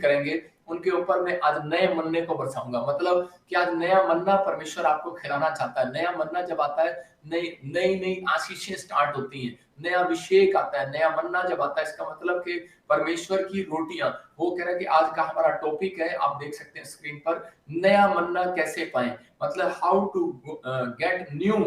करेंगे उनके ऊपर मैं आज नए मन्ने को बरसाऊंगा। मतलब कि आज नया मन्ना परमेश्वर आपको खिलाना चाहता है। नया मन्ना जब आता है, नई नई नई आशीषें स्टार्ट होती हैं, नया अभिषेक आता है, नया मन्ना जब आता है, इसका मतलब कि परमेश्वर की रोटियां, वो कह रहा है कि आज का हमारा टॉपिक है, आप देख सकते हैं स्क्रीन पर, नया मन्ना कैसे पाएं, मतलब how to get new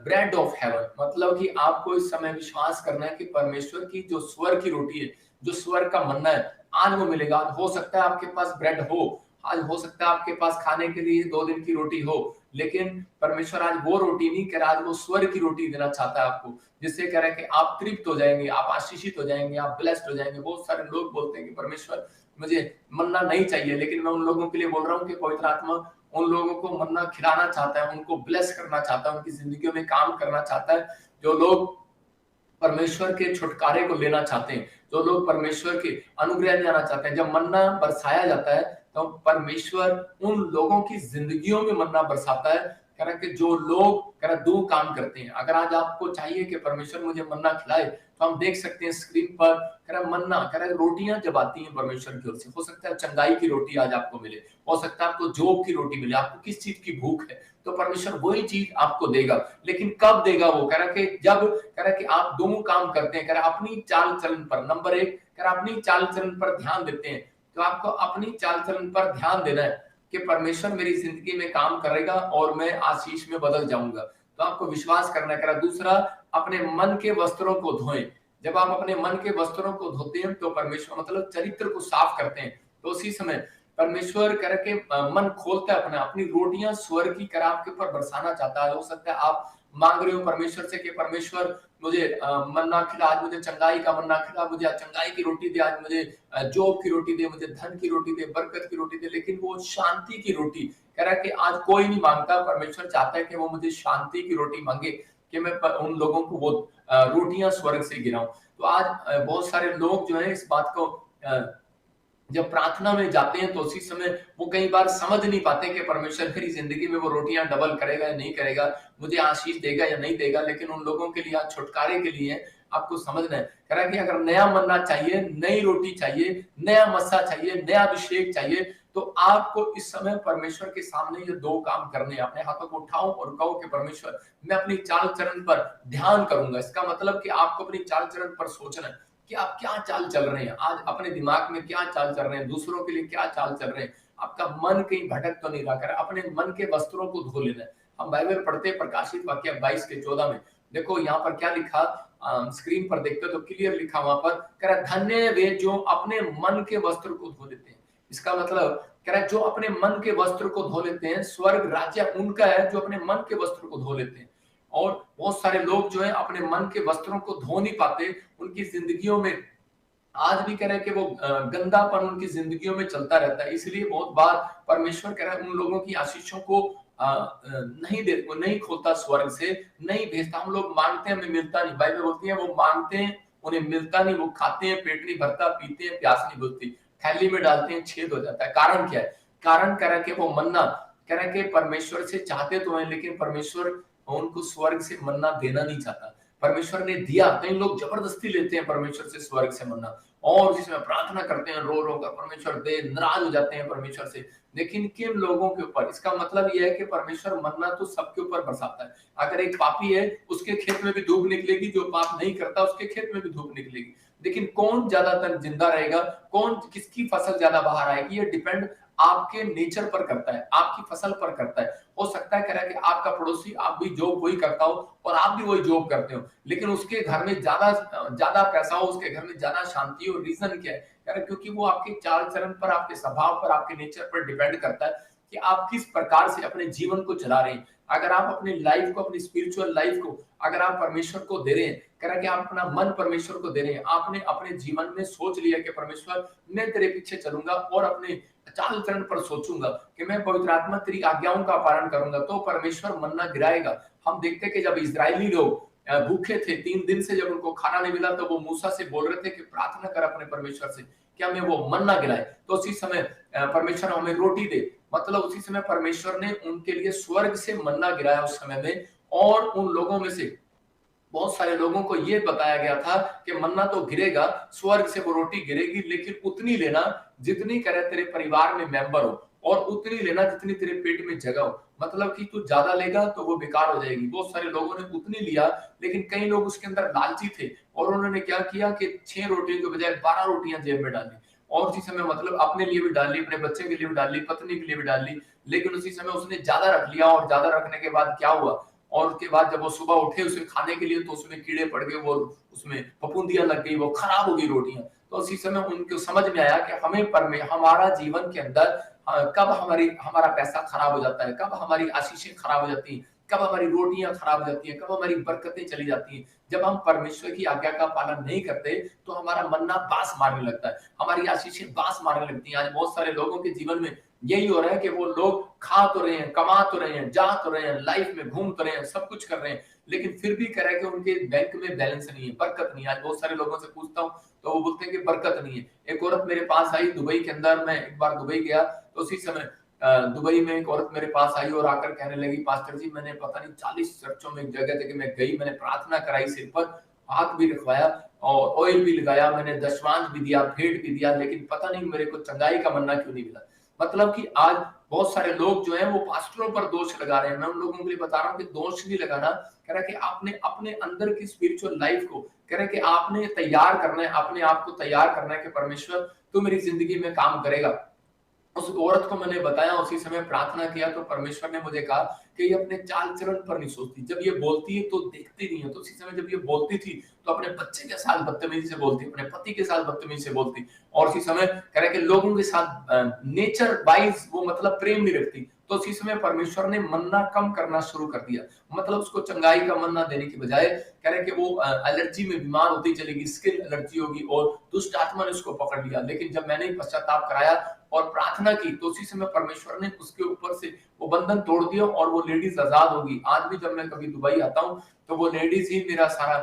bread of heaven. मतलब कि आपको इस समय विश्वास करना है कि परमेश्वर की जो स्वर्ग की रोटी है, जो स्वर्ग का मन्ना है, आज वो मिलेगा। आज हो सकता है आपके पास ब्रेड हो, आज हो सकता है आपके पास खाने के लिए 2 दिन की रोटी हो, लेकिन परमेश्वर आज वो रोटी नहीं कह रहा, आज वो स्वर्ग की रोटी देना चाहता है आपको, जिससे कह रहा है कि आप तृप्त हो जाएंगे, आप आशीषित हो जाएंगे, आप ब्लेस्ड हो जाएंगे। बहुत सारे लोग बोलते हैं कि परमेश्वर मुझे मन्ना नहीं चाहिए, लेकिन मैं उन लोगों के लिए बोल रहा हूँ कि पवित्र आत्मा उन लोगों को मन्ना खिलाना चाहता है, उनको ब्लेस करना चाहता है, उनकी जिंदगियों में काम करना चाहता है। जो लोग परमेश्वर के छुटकारे को लेना चाहते हैं, जो लोग परमेश्वर के अनुग्रह में आना चाहते हैं, जब मन्ना बरसाया जाता है तो परमेश्वर उन लोगों की जिंदगियों में मन्ना बरसाता है। कह रहा कि जो लोग कह रहा 2 काम करते हैं। अगर आज आपको चाहिए कि परमेश्वर मुझे मन्ना खिलाए, तो हम देख सकते हैं स्क्रीन पर, कह रहा मन्ना, कह रहा रोटियां जब आती हैं परमेश्वर की ओर से, हो सकता है चंगाई की रोटी आज आपको मिले, हो सकता है आपको जॉब की रोटी मिले, आपको किस चीज की भूख है, तो परमेश्वर वही चीज आपको देगा। लेकिन कब देगा वो, कह रहा कि जब, कह रहा कि आप 2 काम करते हैं, कह रहा अपनी चाल चलन पर, नंबर 1 कह रहा अपनी चाल चलन पर ध्यान देते हैं। तो आपको अपनी चाल चलन पर ध्यान देना है कि परमेश्वर मेरी जिंदगी में काम करेगा और मैं आशीष में बदल जाऊंगा। तो आपको विश्वास करना है। कह रहा दूसरा, अपने मन के वस्त्रों को धोएं। जब आप अपने मन के वस्त्रों को धोते हैं तो परमेश्वर मतलब चरित्र को साफ करते हैं, तो उसी समय परमेश्वर कह के मन खोलता है अपना, अपनी रोटियां स्वर्ग की करा आपके ऊपर बरसाना चाहता है। हो सकता है आप मांग रहे हो परमेश्वर से कि परमेश्वर मुझे मन्ना खिला, आज मुझे चंगाई का मन्ना खिला, मुझे आज चंगाई की रोटी दे, आज मुझे जॉब की रोटी दे, मुझे धन की रोटी दे, बरकत की रोटी दे। लेकिन वो शांति की रोटी कह रहा है कि आज कोई नहीं मांगता। परमेश्वर चाहता है कि वो मुझे शांति की रोटी मांगे, कि मैं उन लोगों को वो रोटियां स्वर्ग से गिराऊं। तो आज बहुत सारे लोग जो है इस बात को जब प्रार्थना में जाते हैं तो उसी समय वो कई बार समझ नहीं पाते कि परमेश्वर मेरी जिंदगी में वो रोटियां डबल करेगा या नहीं करेगा, मुझे आशीष देगा या नहीं देगा। लेकिन उन लोगों के लिए आज छुटकारे के लिए आपको समझना है। कह रहा है कि अगर नया मन्ना चाहिए, नई रोटी चाहिए, नया मस्सा चाहिए, नया अभिषेक चाहिए, तो आपको इस समय परमेश्वर के सामने ये 2 काम करने हैं। अपने हाथों को उठाओ और कहो कि परमेश्वर मैं अपनी चाल चरण पर ध्यान करूंगा। इसका मतलब कि आपको अपनी चाल चरण पर सोचना है कि आप क्या चाल चल रहे हैं, आज अपने दिमाग में क्या चाल चल रहे हैं, दूसरों के लिए क्या चाल चल रहे हैं, आपका मन कहीं भटक तो नहीं रहा। कर अपने मन के वस्त्रों को धो लेना है। हम बाइबल पढ़ते प्रकाशित वाक्य 22 के 14 में, देखो यहाँ पर क्या लिखा, स्क्रीन पर देखते तो क्लियर लिखा वहां पर, कह रहा धन्य वे जो अपने मन के वस्त्र को धो लेते हैं। इसका मतलब कह रहा है जो अपने मन के वस्त्र को धो लेते हैं, स्वर्ग राज्य उनका है जो अपने मन के वस्त्र को धो लेते हैं। और बहुत सारे लोग जो है अपने मन के वस्त्रों को धो नहीं पाते, उनकी जिंदगियों में आज भी कह रहे हैं कि वो गंदापन उनकी जिंदगियों में चलता रहता है। इसलिए बहुत बार परमेश्वर कह रहा है उन लोगों की आशीषों को नहीं खोलता स्वर्ग से, नहीं भेजता। हम लोग मांगते हैं, हमें मिलता नहीं। बाइबल बोलती है वो मांगते हैं, उन्हें मिलता नहीं, वो खाते हैं, पेट नहीं भरता, पीते हैं, प्यास नहीं बुझती, थैली में डालते हैं, छेद हो जाता है। कारण क्या है? कारण कह रहा है कि वो मन्ना, कह रहा है कि परमेश्वर से चाहते तो हैं, लेकिन परमेश्वर उनको स्वर्ग से मन्ना देना नहीं चाहता। परमेश्वर ने दिया, कई लोग जबरदस्ती लेते हैं परमेश्वर से स्वर्ग से मन्ना, और जिसमें प्रार्थना करते हैं रो रो कर परमेश्वर दे, नाराज हो जाते हैं परमेश्वर से। लेकिन किन लोगों के ऊपर? इसका मतलब यह है कि परमेश्वर मन्ना तो सबके ऊपर बरसाता है। अगर एक पापी है उसके खेत में भी धूप निकलेगी, जो पाप नहीं करता उसके खेत में भी धूप निकलेगी। लेकिन कौन ज्यादातर जिंदा रहेगा, कौन किसकी फसल ज्यादा बाहर आएगी, ये डिपेंड आपके नेचर पर करता है, आपकी फसल पर करता है। हो सकता है कह रहा है कि आपका पड़ोसी आप भी जॉब वही करता हो और आप भी वही जॉब करते हो, लेकिन उसके घर में ज्यादा ज्यादा पैसा हो, उसके घर में ज्यादा शांति हो। रीजन क्या है? कह रहा है क्योंकि वो आपके चाल चलन पर, आपके स्वभाव पर, आपके नेचर पर डिपेंड करता है कि आप किस प्रकार से अपने जीवन को चला रहे हैं। अगर आप अपनी लाइफ को, अपनी स्पिरिचुअल लाइफ को अगर आप परमेश्वर को दे रहे हैं, कह रहा है कि आप अपना मन परमेश्वर को दे रहे हैं, आपने अपने जीवन में सोच लिया कि परमेश्वर मैं तेरे पीछे चलूंगा और अपने चाल चरण पर सोचूंगा कि मैं पवित्र आत्मा तेरी आज्ञाओं का पालन करूंगा, तो परमेश्वर मन्ना गिराएगा। हम देखते कि जब इजरायली लोग भूखे थे, 3 दिन से जब उनको खाना नहीं मिला, तो वो मूसा से बोल रहे थे कि प्रार्थना कर अपने परमेश्वर से कि हमें वो मन्ना गिराए। तो उसी समय परमेश्वर हमें रोटी दे, मतलब उसी समय परमेश्वर ने उनके लिए स्वर्ग से मन्ना गिराया उस समय में। और उन लोगों में से बहुत सारे लोगों को ये बताया गया था कि मन्ना तो गिरेगा, स्वर्ग से वो रोटी गिरेगी, लेकिन उतनी लेना जितनी करे तेरे परिवार में मेंबर हो, और उतनी लेना जितनी तेरे पेट में जगह हो। मतलब कि तू ज्यादा लेगा तो वो बेकार हो जाएगी। बहुत सारे लोगों ने उतनी लिया, लेकिन कई लोग उसके अंदर लालची थे और उन्होंने क्या किया कि 6 रोटियों के बजाय 12 रोटियां जेब में डाली, और उसी समय मतलब अपने लिए भी डाल ली, अपने बच्चे के लिए भी डाल ली, पत्नी के लिए भी डाल ली। लेकिन उसी समय उसने ज्यादा रख लिया, और ज्यादा रखने के बाद क्या हुआ, और उसके बाद जब वो सुबह उठे उसे खाने के लिए, तो उसमें कीड़े पड़ गए, वो उसमें फफूंदियां लग गई, वो खराब हो गई रोटियां। तो उसी समय उनको समझ में आया कि हमें हमारा जीवन के अंदर कब हमारा पैसा खराब हो जाता है, कब हमारी आशीषें खराब हो जाती हैं, कब हमारी रोटियां खराब हो जाती हैं, कब हमारी बरकतें चली जाती हैं। जब हम परमेश्वर की आज्ञा का पालन नहीं करते तो हमारा मन्ना बांस मारने लगता है, हमारी आशीषें बांस मारने लगती हैं। आज बहुत सारे लोगों के जीवन में यही हो रहा है कि वो लोग खा तो रहे हैं, कमा तो रहे हैं, जा तो रहे हैं, लाइफ में घूम तो रहे हैं, सब कुछ कर रहे हैं, लेकिन फिर भी कह रहा है कि उनके बैंक में बैलेंस नहीं है, बरकत नहीं है। आज बहुत सारे लोगों से पूछता हूँ तो वो बोलते हैं कि बरकत नहीं है। एक औरत मेरे पास आई दुबई के अंदर, मैं एक बार दुबई गया तो उसी समय दुबई में एक औरत मेरे पास आई और आकर कहने लगी, पास्टर जी मैंने पता नहीं 40 चर्चों में, एक जगह जगह मैं गई, मैंने प्रार्थना कराई, सिर पर हाथ भी रखवाया और ऑयल भी लगाया, मैंने दशवांश भी दिया, भेंट भी दिया, लेकिन पता नहीं मेरे को चंगाई का मन्ना क्यों नहीं मिला। मतलब कि आज बहुत सारे लोग जो हैं वो पास्टरों पर दोष लगा रहे हैं। मैं उन लोगों के लिए बता रहा हूँ कि दोष नहीं लगाना, कह रहा है कि आपने अपने अंदर की स्पिरिचुअल लाइफ को, कह रहा है कि आपने तैयार करना है, अपने आप को तैयार करना है कि परमेश्वर तू मेरी जिंदगी में काम करेगा। उस औरत को मैंने बताया, उसी समय प्रार्थना किया, तो परमेश्वर ने मुझे कहा कि ये अपने चाल चलन पर नहीं सोचती, जब ये बोलती है तो देखती नहीं है। तो उसी समय जब ये बोलती थी तो अपने बच्चे के साथ बदतमीजी से बोलती, अपने पति के साथ बदतमीजी से बोलती, और उसी समय कह रहे कि लोगों के साथ नेचर वाइज वो मतलब प्रेम नहीं रखती। तो उसी समय परमेश्वर ने मन्ना कम करना शुरू कर दिया, मतलब उसको चंगाई का मन्ना देने की बजाय कह रहे कि वो एलर्जी में बीमार होती चलेगी, स्किन एलर्जी होगी, और दुष्ट आत्मा ने उसको पकड़ लिया। लेकिन जब मैंने पश्चाताप कराया और प्रार्थना की तो उसी समय परमेश्वर ने उसके ऊपर से वो बंधन तोड़ दिया और वो लेडीज आजाद होगी। आज भी जब मैं कभी दुबई आता हूँ तो वो लेडीज ही मेरा सारा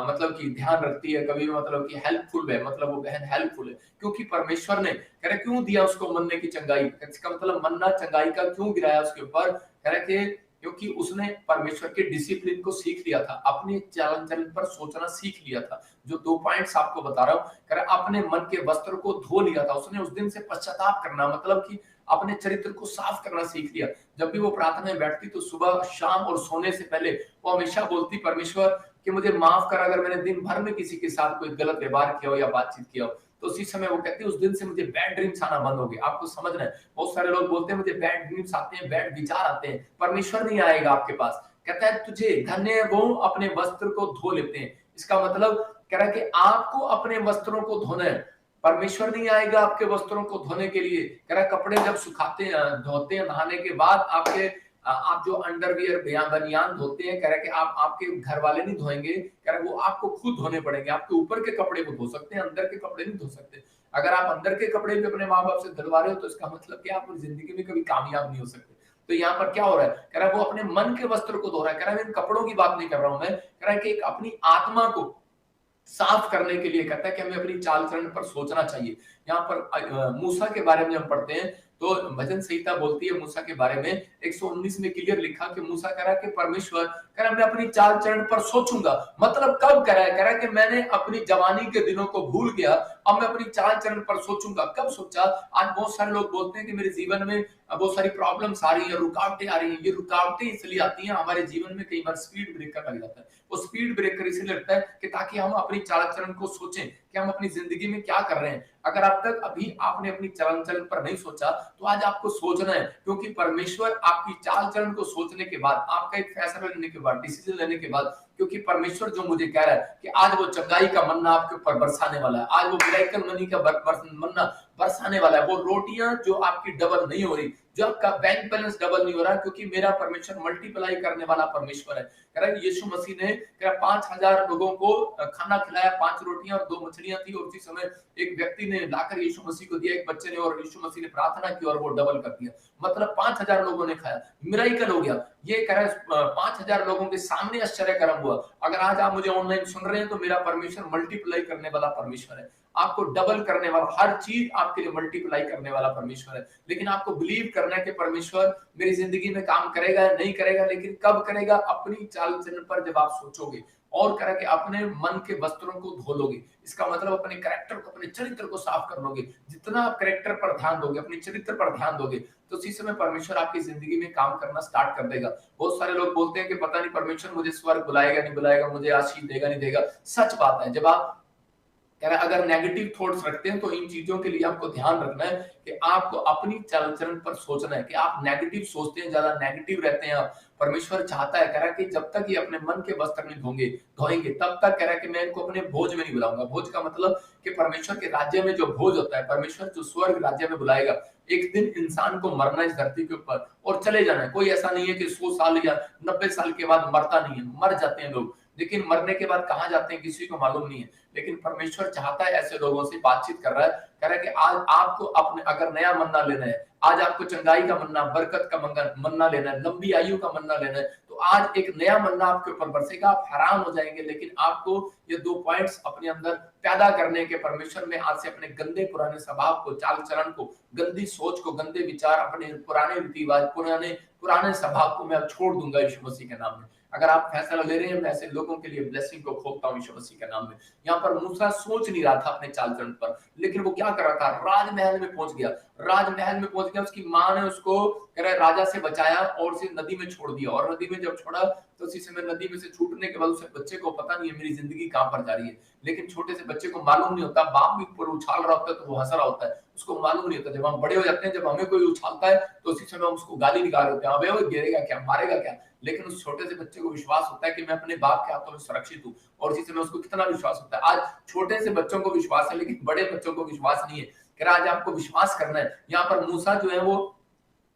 मतलब कि ध्यान रखती है, कभी मतलब कि हेल्पफुल है, मतलब वो बहन हेल्पफुल है, क्योंकि परमेश्वर ने कह रहे क्यों दिया उसको मन्ने की चंगाई, इसका मतलब मन्ना चंगाई का क्यों गिराया उसके ऊपर, कह रहे कि क्योंकि उसने परमेश्वर के डिसिप्लिन को सीख लिया था, अपने चालन चलन पर सोचना सीख लिया था। जो 2 पॉइंट्स आपको बता रहा हूँ, कह रहा अपने मन के वस्त्र को धो लिया था उसने, उस दिन से पश्चाताप करना मतलब कि अपने चरित्र को साफ करना सीख लिया। जब भी वो प्रार्थना में बैठती तो सुबह शाम और सोने से पहले वो हमेशा बोलती, परमेश्वर कि मुझे माफ कर अगर मैंने दिन भर में किसी के साथ कोई गलत व्यवहार किया हो या बातचीत किया हो। तो उसी समय वो कहती है उस दिन से मुझे बैड ड्रीम्स आना बंद हो गए। आपको समझना है, बहुत सारे लोग बोलते हैं मुझे बैड ड्रीम्स आते हैं, बैड विचार आते हैं, परमेश्वर नहीं आएगा आपके पास। कहता है तुझे धन्य है वो अपने वस्त्र को धो लेते हैं। इसका मतलब कह रहा है कि आपको अपने वस्त्रों को धोना है, परमेश्वर नहीं आएगा आपके वस्त्रों को धोने के लिए। कह रहा है कपड़े जब सुखाते हैं, धोते हैं, नहाने के बाद आपके आप जो अंडरवियर बनियान धोते हैं, कह रहा है कि आप आपके घर वाले नहीं धोएंगे, कह रहा है वो आपको खुद धोने पड़ेंगे। आपके ऊपर के कपड़े को धो सकते हैं, अंदर के कपड़े नहीं धो सकते। अगर आप अंदर के कपड़े भी अपने माँ बाप से धुलवा रहे हो तो इसका मतलब कि आप अपनी जिंदगी में कभी कामयाब नहीं हो सकते। तो यहाँ पर क्या हो रहा है, कह रहा है वो अपने मन के वस्त्र को धो रहा है। कह रहा है इन कपड़ों की बात नहीं कर रहा हूं मैं, कह रहा है कि एक अपनी आत्मा को साफ करने के लिए कहता है कि हमें अपनी चाल चलन पर सोचना चाहिए। यहाँ पर मूसा के बारे में हम पढ़ते हैं तो भजन संहिता बोलती है मूसा के बारे में, 119 में क्लियर लिखा कि मूसा कह रहा है कि परमेश्वर कह रहा है मैं अपनी चाल चलन पर सोचूंगा। मतलब कब कह रहा है कि मैंने अपनी जवानी के दिनों को भूल गया, अब मैं अपनी चाल चलन पर सोचूंगा। कब सोचा? आज बहुत सारे लोग बोलते हैं कि मेरे जीवन में बहुत सारी प्रॉब्लम्स आ रही है, रुकावटें आ रही हैं। ये रुकावटें इसलिए आती हैं, हमारे जीवन में कई बार स्पीड ब्रेकर लग जाता है। वो स्पीड ब्रेकर इसलिए लगता है कि ताकि हम अपनी चाल चलन को सोचें कि हम अपनी जिंदगी में क्या कर रहे हैं। अगर अब तक अभी आपने अपनी चाल चलन पर नहीं सोचा तो आज आपको सोचना है, क्योंकि परमेश्वर आपकी चाल चलन को सोचने के बाद, आपका एक फैसला लेने के बाद, डिसीजन लेने के बाद, क्योंकि परमेश्वर जो मुझे कह रहा है कि आज वो चंगाई का मन्ना आपके ऊपर बरसाने वाला है, आज वो मिराकल मनी का मन्ना बरसाने वाला है। वो रोटियां जो आपकी डबल नहीं हो रही, जो आपका बैंक बैलेंस डबल नहीं हो रहा, क्योंकि मेरा परमेश्वर मल्टीप्लाई करने वाला परमेश्वर है। कह रहा है यीशु मसीह ने 5,000 लोगों को खाना खिलाया, 5 रोटियां और 2 मछलियां थी, और उसी समय एक व्यक्ति ने लाकर यीशु मसीह को दिया, एक बच्चे ने, और यीशु मसीह ने प्रार्थना की और वो डबल कर दिया। मतलब 5,000 लोगों ने खाया, मिराकल हो गया। ये कह रहा है 5,000 लोगों के सामने आश्चर्य कर्म हुआ। अगर आज आप मुझे ऑनलाइन सुन रहे हैं तो मेरा परमेश्वर मल्टीप्लाई करने वाला परमेश्वर है, आपको डबल करने वाला, हर चीज आपके लिए मल्टीप्लाई करने वाला परमेश्वर है। लेकिन आपको बिलीव करना है कि परमेश्वर मेरी जिंदगी में काम करेगा या नहीं करेगा, लेकिन कब करेगा? अपनी चाल चलन पर जब आप सोचोगे, और कह रहा है कि अपने मन के वस्त्रों को धो लोगे। इसका मतलब अपने कैरेक्टर को, अपने चरित्र को साफ कर लोगे। जितना आप कैरेक्टर पर ध्यान दोगे, अपने चरित्र पर ध्यान दोगे, तो उसी समय परमेश्वर आपकी जिंदगी में काम करना स्टार्ट कर देगा। बहुत सारे लोग बोलते हैं कि पता नहीं परमेश्वर मुझे स्वर्ग बुलाएगा नहीं बुलाएगा, मुझे आशीष देगा नहीं देगा। सच बात है, जब आप कह रहा है अगर नेगेटिव थॉट्स रखते हैं तो इन चीजों के लिए आपको ध्यान रखना है कि आपको अपनी चाल चलन पर सोचना है कि आप नेगेटिव सोचते हैं, ज्यादा नेगेटिव रहते हैं आप। परमेश्वर चाहता है, कह रहा है कि जब तक ये अपने मन के वस्त्र नहीं धोएंगे तब तक कह रहा है कि मैं इनको अपने भोज में नहीं बुलाऊंगा। भोज का मतलब कि परमेश्वर के राज्य में जो भोज होता है, परमेश्वर जो स्वर्ग राज्य में बुलाएगा। एक दिन इंसान को मरना इस धरती के ऊपर और चले जाना है। कोई ऐसा नहीं है कि 100 साल या 90 साल के बाद मरता नहीं है, मर जाते हैं लोग, लेकिन मरने के बाद कहाँ जाते हैं किसी को मालूम नहीं है। लेकिन परमेश्वर चाहता है, ऐसे लोगों से बातचीत कर रहा है, कह रहा है कि आज आपको अपने अगर नया मन्ना लेना है, आज आपको चंगाई का मन्ना, बरकत का मन्ना लेना है, लंबी आयु का मन्ना लेना है, तो आज एक नया मन्ना आपके ऊपर बरसेगा। आप हैरान हो जाएंगे। लेकिन आपको ये 2 पॉइंट्स अपने अंदर पैदा करने के, परमेश्वर में आज से अपने गंदे पुराने स्वभाव को, चाल चलन को, गंदी सोच को, गंदे विचार, अपने पुराने रीति रिवाज, पुराने स्वभाव को मैं अब छोड़ दूंगा यीशु मसीह के नाम में। अगर आप फैसला ले रहे हैं, मैं ऐसे लोगों के लिए ब्लेसिंग को खोलता हूं यीशु मसीह के नाम में। यहाँ पर मूसा सोच नहीं रहा था अपने चाल चलन पर, लेकिन वो क्या कर रहा था, राजमहल में पहुंच गया। राजमहल में पहुंच गया, उसकी माँ ने उसको कह रहा है राजा से बचाया और उसे नदी में छोड़ दिया। और नदी में जब छोड़ा तो उसी समय नदी में से छूटने के बाद उसे बच्चे को पता नहीं है मेरी जिंदगी कहां पर जा रही है। लेकिन छोटे से बच्चे को मालूम नहीं होता, बाप भी ऊपर उछाल रहा होता है तो वो हंस रहा होता है, उसको मालूम नहीं होता। जब हम बड़े हो जाते हैं, जब हमें कोई उछालता है तो उसी समय हम उसको गाली निकाल रहे होते हैं, अबे वो गिरेगा क्या, मारेगा क्या। लेकिन उस छोटे से बच्चे को विश्वास होता है कि मैं अपने बाप के हाथों में सुरक्षित हूँ, और इसी समय उसको कितना विश्वास होता है। आज छोटे से बच्चों को विश्वास है, लेकिन बड़े बच्चों को विश्वास नहीं है। कह रहा आज आपको विश्वास करना है। यहाँ पर मूसा जो है वो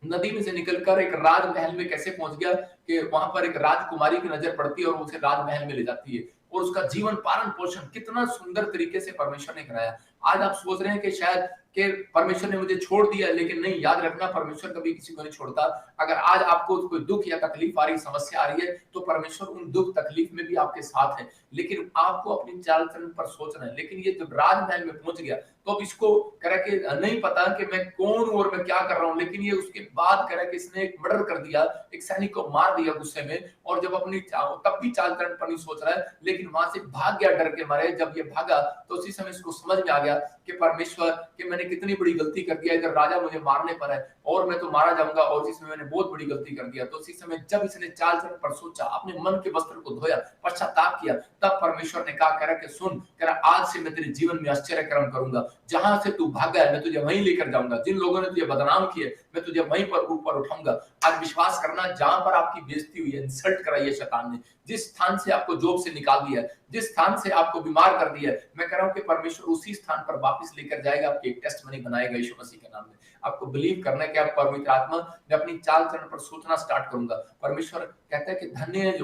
नदी में से निकलकर एक राजमहल में कैसे पहुंच गया कि वहां पर एक राजकुमारी की नजर पड़ती है और उसे राजमहल में ले जाती है, और उसका जीवन पालन पोषण कितना सुंदर तरीके से परमेश्वर ने कराया। आज आप सोच रहे हैं कि शायद कि परमेश्वर ने मुझे छोड़ दिया, लेकिन नहीं, याद रखना परमेश्वर कभी किसी को नहीं छोड़ता। अगर आज आपको कोई दुख या तकलीफ आ रही, समस्या आ रही है, तो परमेश्वर उन दुख तकलीफ में भी आपके साथ है। लेकिन आपको अपनी चाल चलन पर सोचना है। लेकिन ये जब राजमहल में पहुंच गया तो अब इसको कह रहा कि नहीं पता कि मैं कौन हूं और मैं क्या कर रहा हूं, लेकिन ये उसके बाद कह रहा कि इसने एक मर्डर कर दिया, एक सैनिक को मार दिया गुस्से में, और जब अपनी तब भी चाल चलन पर नहीं सोच रहा है, लेकिन वहां से भाग गया डर के मारे। जब ये भागा तो उसी समय इसको समझ में आ गया कि परमेश्वर कि मैंने कितनी बड़ी गलती कर दिया, इधर राजा मुझे मारने पर है और मैं तो मारा जाऊंगा, और इस समय मैंने बहुत बड़ी गलती कर दिया। तो उसी समय जब इसने चाल चलन पर सोचा, अपने मन के वस्त्र को धोया, पश्चाताप किया, तब परमेश्वर ने कहा, कह रहा कि सुन, कह रहा आज से मैं तेरे जीवन में आश्चर्य कर्म करूंगा। जहां से तू भागा है मैं तुझे वहीं लेकर जाऊंगा। जिन लोगों ने तुझे बदनाम किए मैं तुझे वहीं पर ऊपर उठाऊंगा। आज विश्वास करना, जहां पर आपकी बेइज्जती हुई है, इंसल्ट कराई है शैतान ने, जिस स्थान से आपको जॉब से निकाल दिया है, जिस स्थान से आपको बीमार कर दिया है, मैं कह रहा हूं कि परमेश्वर उसी स्थान पर वापस लेकर जाएगा, आपकी एक टेस्टमनी बनाएगा यीशु मसीह के नाम में। आपको बिलीव करना है कि आप पवित्र आत्मा, मैं अपनी चाल चलन पर सोचना स्टार्ट करूंगा। परमेश्वर कहता है कि धन्य है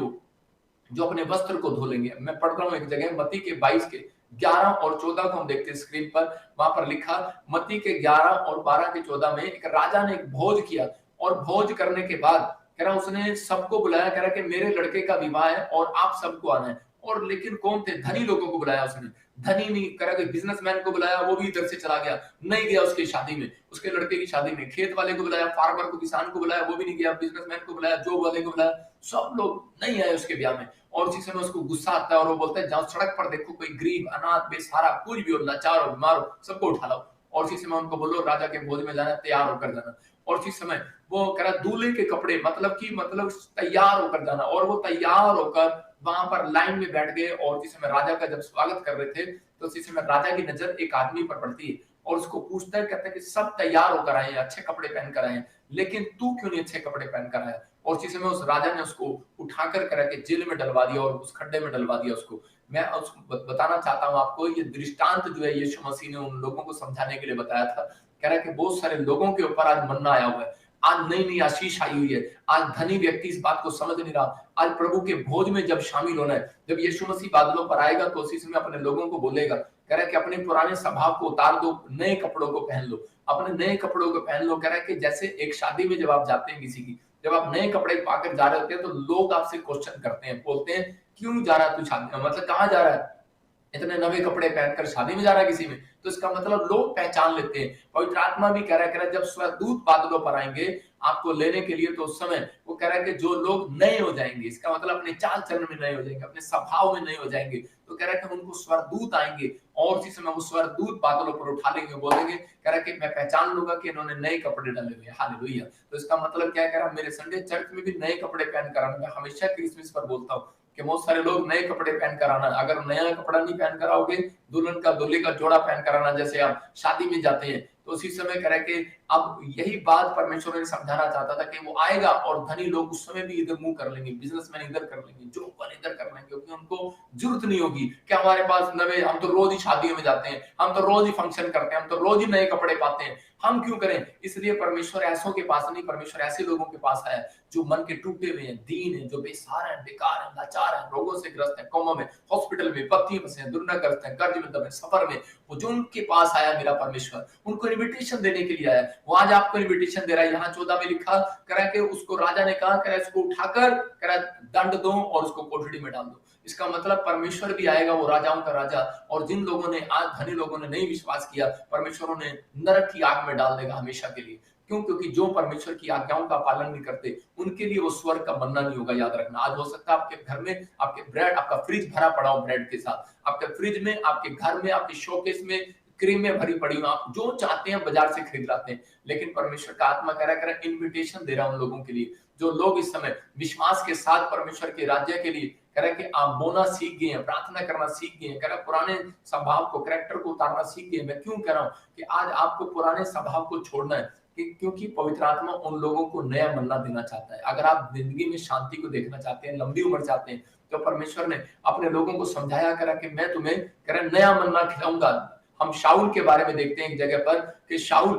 जो अपने वस्त्र को धो लेंगे। मैं पढ़ रहा हूं एक जगह, मत्ती के 22 के 11 और 14 को हम देखते हैं स्क्रीन पर। वहां पर लिखा, मत्ती के 11 और 12 के 14 में एक राजा ने एक भोज किया, और भोज करने के बाद कह रहा उसने सबको बुलाया, कह रहा कि मेरे लड़के का विवाह है और आप सबको आना है। और लेकिन कौन थे? धनी लोगों को बुलाया उसने। धनी नहीं, कह रहा कि बिजनेसमैन को बुलाया, वो भी इधर से चला गया, नहीं गया उसकी शादी में, उसके लड़के की शादी में। खेत वाले को बुलाया, फार्मर को, किसान को बुलाया, वो भी नहीं गया। बिजनेसमैन को बुलाया, जॉब वाले को बुलाया, सब लोग नहीं आए उसके ब्याह में। और उसी समय उसको गुस्सा आता है और वो बोलता है, जाओ सड़क पर देखो कोई गरीब, अनाथ, बेसहारा, कुछ भी हो, लाचार हो, बीमार हो, सबको उठा लाओ, और उसी समय उनको बोलो राजा के भोज में जाना, तैयार होकर जाना। और उसी समय वो कह रहा दूल्हे के कपड़े, मतलब तैयार होकर जाना। और वो तैयार होकर वहां पर लाइन में बैठ गए, और उसी समय राजा का जब स्वागत कर रहे थे तो उसी समय राजा की नजर एक आदमी पर पड़ती है और उसको पूछता है, कहता है कि सब तैयार होकर आए हैं, अच्छे कपड़े पहन कर आए हैं, लेकिन तू क्यों नहीं अच्छे कपड़े पहन कर आया? और उसी समय उस राजा ने उसको उठाकर करा के जेल में डलवा दिया और उस खड्डे में डलवा दिया उसको। मैं बताना चाहता हूं आपको, ये दृष्टांत जो है यीशु मसीह ने उन लोगों को समझाने के लिए बताया था। कह रहा है कि बहुत सारे लोगों के ऊपर आज मन्ना आया हुआ है, आज नई नई आशीष आई हुई है। आज धनी व्यक्ति इस बात को समझ नहीं रहा। आज प्रभु के भोज में जब शामिल होना है, जब यीशु मसीह बादलों पर आएगा तो उसी समय अपने लोगों को बोलेगा, कह रहा है कि अपने पुराने स्वभाव को उतार दो, नए कपड़ों को पहन लो, अपने नए कपड़ों को पहन लो। कह रहा है कि जैसे एक शादी में जब आप जाते हैं किसी की, जब आप नए कपड़े पाकर जा रहे होते हैं तो लोग आपसे क्वेश्चन करते हैं, बोलते हैं क्यों जा रहा है तू शादी में, मतलब कहाँ जा रहा है? इतने नवे कपड़े पहनकर शादी में जा रहा है किसी में, तो इसका मतलब लोग पहचान लेते हैं। पवित्र आत्मा भी कह रहा है जब स्वर्गदूत बादलों पर आएंगे आपको लेने के लिए, तो उस समय वो कह रहा है कि जो लोग नए हो जाएंगे, इसका मतलब अपने चाल चलन में नए हो जाएंगे, अपने स्वभाव में नए हो जाएंगे, तो कह रहा है कि उनको स्वर्गदूत आएंगे और उसी समय वो स्वर्गदूत बादलों पर उठा लेंगे, बोलेंगे, कह रहा है कि मैं पहचान लूंगा कि इन्होंने नए कपड़े डाले हुए हैं। हालेलुया। तो इसका मतलब क्या कह रहा है, मेरे संडे चर्च में भी नए कपड़े पहन कर आना। मैं हमेशा क्रिसमस पर बोलता हूँ कि बहुत सारे लोग नए कपड़े पहन कर आना, अगर नया कपड़ा नहीं पहन कर आओगे, दुल्हन का दूल्हे का जोड़ा पहन कर आना, जैसे आप शादी में जाते हैं, तो उसी समय कह रहे कि अब यही बात परमेश्वर ने समझाना चाहता था कि वो आएगा और धनी लोग उस समय भी इधर मुंह कर लेंगे, बिजनेसमैन इधर कर लेंगे, जॉब इधर कर लेंगे, क्योंकि उनको जरूरत नहीं होगी कि हमारे पास नवे, हम तो रोज ही शादियों में जाते हैं, हम तो रोज ही फंक्शन करते हैं, हम तो रोज ही नए कपड़े पाते हैं, हम क्यों करें। इसलिए परमेश्वर ऐसों के पास नहीं, परमेश्वर ऐसे लोगों के पास है जो मन के टूटे हुए हैं, दीन है, जो बेसहारा है, बेकार है, लाचार है, रोगों से ग्रस्त है, कौमों में, हॉस्पिटल में, पत्नी में से, दुर्नाग्रस्त है, कर्ज में दबे, सफर में, वो जो उनके पास आया मेरा परमेश्वर, उनको इन्विटेशन देने के लिए आया। वो आज आपको इन्विटेशन दे रहा है। यहाँ 14 में लिखा करा कि उसको राजा ने कहा करा इसको उठाकर करा दंड दो और उसको कोठड़ी में डाल दो। इसका मतलब परमेश्वर भी आएगा, वो राजाओं का राजा, और जिन लोगों ने, आज धनी लोगों ने नहीं विश्वास किया, परमेश्वर उन्हें नरक की आग में डाल देगा हमेशा के लिए। क्यों? क्योंकि जो परमेश्वर की आज्ञाओं का पालन नहीं करते, उनके लिए वो स्वर्ग का मन्ना नहीं होगा। याद रखना, आज हो सकता है आपके घर में आपके ब्रेड, आपका फ्रिज भरा पड़ा हो ब्रेड के साथ, आपके फ्रिज में, आपके घर में, आपके शोकेस में क्रीमें भरी पड़ी हो, आप जो चाहते हैं बाजार से खरीद लाते हैं, लेकिन परमेश्वर का आत्मा कह रहा है इन्विटेशन दे रहा उन लोगों के लिए जो लोग इस समय विश्वास के साथ परमेश्वर के राज्य के लिए कह रहा है कि आप बोना सीख गए हैं, प्रार्थना करना सीख गए हैं, कह रहा है पुराने स्वभाव को, कैरेक्टर को उतारना सीख गए हैं। मैं क्यों कह रहा हूं कि आज आपको पुराने स्वभाव को छोड़ना है, क्योंकि पवित्र आत्मा उन लोगों को नया मन्ना देना चाहता है। अगर आप जिंदगी में शांति को देखना चाहते हैं, लंबी उम्र चाहते हैं, तो परमेश्वर ने अपने लोगों को समझाया करा कि मैं तुम्हें कह रहा नया मन्ना खिलाऊंगा। हम शाऊल के बारे में देखते हैं एक जगह पर कि शाऊल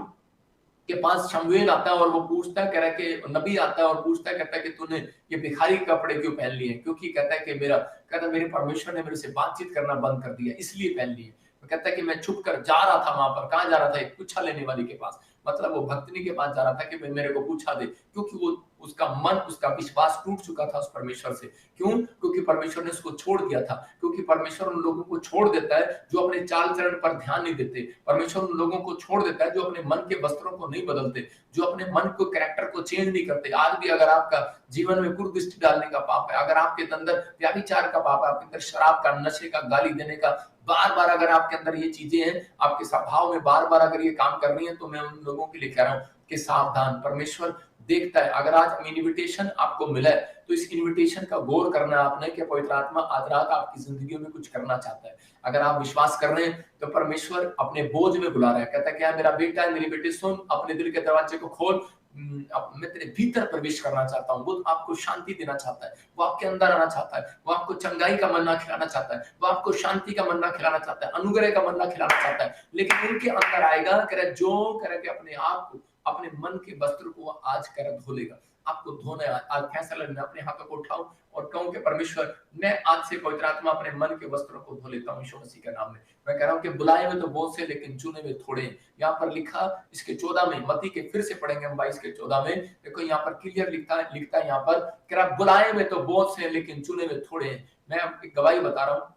के पास शमूएल आता है और वो पूछता है, कह रहा है कि नबी आता है और पूछता है, कहता है कि तूने ये भिखारी कपड़े क्यों पहन लिए? क्योंकि कहता है कि कहता है मेरे परमेश्वर ने मेरे से बातचीत करना बंद कर दिया, इसलिए पहन लिए। कहता है कि मैं छुप कर जा रहा था वहां पर, कहां जा रहा था? एक पूछा लेने वाली के पास, मतलब वो भक्तनी के पास जा रहा था कि मेरे को पूछा दे, क्योंकि वो उसका मन, उसका विश्वास टूट चुका था उस परमेश्वर से। क्यों? क्योंकि परमेश्वर ने उसको छोड़ दिया था। क्योंकि परमेश्वर उन लोगों को छोड़ देता है जो अपने चाल चलन पर ध्यान नहीं देते। परमेश्वर उन लोगों को छोड़ देता है जो अपने मन के वस्त्रों को नहीं बदलते, जो अपने मन को, कैरेक्टर को चेंज नहीं करते। आज भी अगर आपका जीवन में कुर्दृष्टि डालने का पाप है, अगर आपके अंदर व्यभिचार का पाप है, आपके अंदर शराब का, नशे का, गाली देने का, बार बार अगर आपके अंदर ये चीजें हैं, आपके स्वभाव में बार बार अगर ये काम कर रही हैं, तो मैं उन लोगों के लिए कह रहा हूं कि सावधान, परमेश्वर देखता है। अगर आज इन्विटेशन आपको मिला है, तो इस इन्विटेशन का गौर करना है आपने कि पवित्र आत्मा आज रात आपकी जिंदगी में कुछ करना चाहता है। अगर आप विश्वास कर रहे हैं, तो परमेश्वर अपने बोझ में बुला रहा है, कहता है क्या मेरा बेटा है, मेरी बेटी, सुन, अपने दिल के दरवाजे को खोल, मैं तेरे भीतर प्रवेश करना चाहता हूँ। वो आपको शांति देना चाहता है, वो आपके अंदर आना चाहता है, वो आपको चंगाई का मन्ना खिलाना चाहता है, वो आपको शांति का मन्ना खिलाना चाहता है, अनुग्रह का मन्ना खिलाना चाहता है। लेकिन उनके अंदर आएगा, कह जो कह के अपने आप को, अपने मन के वस्त्र को आज कर धो लेगा। आपको धोना है, आज फैसला लेना, अपने हाथों को उठाओ और कहूं कि परमेश्वर, मैं आज से पवित्र आत्मा अपने मन के वस्त्रों को धो लेता हूं यीशु मसीह के नाम में। मैं कह रहा हूं कि बुलाए हुए तो बहुत से, लेकिन चुने हुए थोड़े हैं। यहाँ पर लिखा इसके 14 में, मत्ती के फिर से पढ़ेंगे हम 22 के 14 में, देखो यहाँ पर क्लियर लिखता है यहाँ पर, कह रहा बुलाए हुए तो बहुत से, लेकिन चुने हुए थोड़े हैं। मैं एक गवाही बता रहा हूँ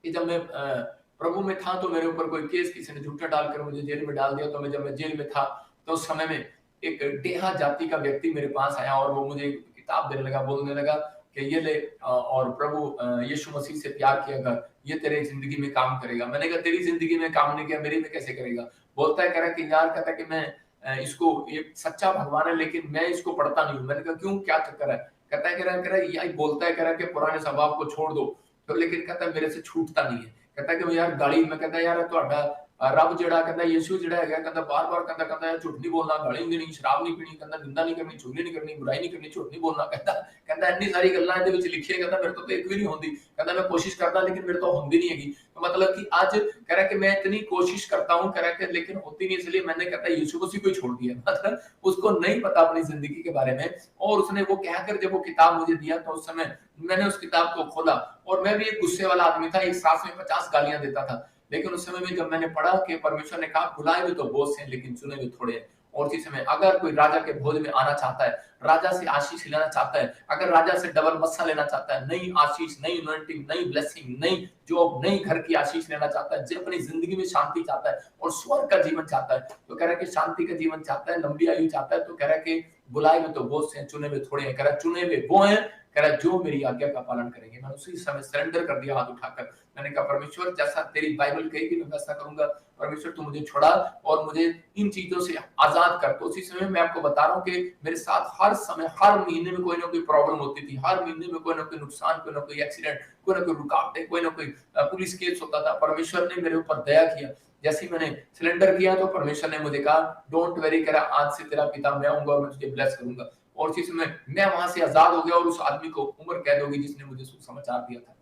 कि जब मैं प्रभु में था, तो मेरे ऊपर कोई केस किसी ने झूठा डालकर मुझे जेल में डाल दिया। तो जब मैं जेल में था, तो उस समय में एक डेहा जाति का व्यक्ति मेरे पास आया और वो मुझे किताब देने लगा, बोलने लगा कि ये ले और प्रभु यीशु मसीह से प्यार किया कर, ये तेरे जिंदगी में काम करेगा। मैंने कहा तेरी जिंदगी में काम नहीं किया, मेरी में कैसे करेगा? बोलता है, कह रहा कि यार, कहता है कि मैं इसको, ये सच्चा भगवान है, लेकिन मैं इसको पढ़ता नहीं हूँ। मैंने कहा क्यों, क्या चक्कर है? कहता है, कह रहा यही बोलता है, कह रहा कि पुराने स्वभाव को छोड़ दो, तो लेकिन कहता है मेरे से छूटता नहीं है। कहता है कि यार गाड़ी में, कहता है यार ਤੁਹਾਡਾ रब जिहड़ा, कहता यीशु जिहड़ा है, कहता बार-बार कहता झूठ नहीं बोलना, गाली नहीं देनी, शराब नहीं पीनी, कहता निंदा नहीं करनी, चुगली नहीं करनी, बुराई नहीं करनी, झूठ नहीं बोलना। कहता इतनी सारी गल्लां इहदे विच लिखी है, कहता मेरे तो एक भी नहीं होंदी। कहता मैं कोशिश करता, लेकिन मेरे तो होंदी नहीं हैगी। तो मतलब कि आज कह रहा कि मैं इतनी कोशिश करता हूं, कह रहा कि लेकिन होती नहीं, इसलिए मैंने, कहता यीशु मसीह को छोड़ दिया। मतलब उसको नहीं पता अपनी जिंदगी के बारे में। और उसने वो कहकर जब वो किताब मुझे दिया, तो उस समय मैंने उस किताब को खोला, और मैं भी एक गुस्से वाला आदमी था, एक सांस में 50 गालियां देता था। लेकिन उस समय में जब मैंने पढ़ा कि परमेश्वर ने कहा बुलाए हुए तो बहुत से, लेकिन चुने हुए थोड़े हैं, और उसी समय अगर कोई राजा के भोज में आना चाहता है, राजा से आशीष लेना चाहता है, अगर राजा से डबल मस्सा लेना चाहता है, नई आशीष, नई अनॉइंटिंग, नई ब्लेसिंग, नई जॉब, नई घर की आशीष लेना चाहता है, जो अपनी जिंदगी में शांति चाहता है और स्वर्ग का जीवन चाहता है, तो कह रहा है कि शांति का जीवन चाहता है, लंबी आयु चाहता है, तो कह रहा है कि बुलाए हुए तो बहुत से हैं, चुने हुए थोड़े हैं। कह रहा है चुने हुए वो हैं, कह रहा है जो मेरी आज्ञा का पालन करेंगे। मैंने उसी समय सरेंडर कर दिया हाथ उठाकर। मैंने कहा परमेश्वर जैसा तेरी बाइबल कहेगी मैं वैसा करूंगा। परमेश्वर तू मुझे छोड़ा और मुझे इन चीजों से आजाद कर। तो उसी समय मैं आपको बता रहा हूँ कि मेरे साथ हर समय, हर महीने में कोई ना कोई प्रॉब्लम होती थी, हर महीने में कोई ना कोई नुकसान, कोई ना कोई एक्सीडेंट, कोई ना कोई रुकावटें, कोई ना कोई पुलिस केस होता था। परमेश्वर ने मेरे ऊपर दया किया। जैसे ही मैंने सिलेंडर किया तो परमेश्वर ने मुझे कहा डोंट वेरी, करा आज से तेरा पिता मैं हूंगा और मैं तुझे ब्लेस करूंगा। और उसी समय मैं वहां से आजाद हो गया और उस आदमी को उम्र कैद होगी जिसने मुझे सुसमाचार दिया था।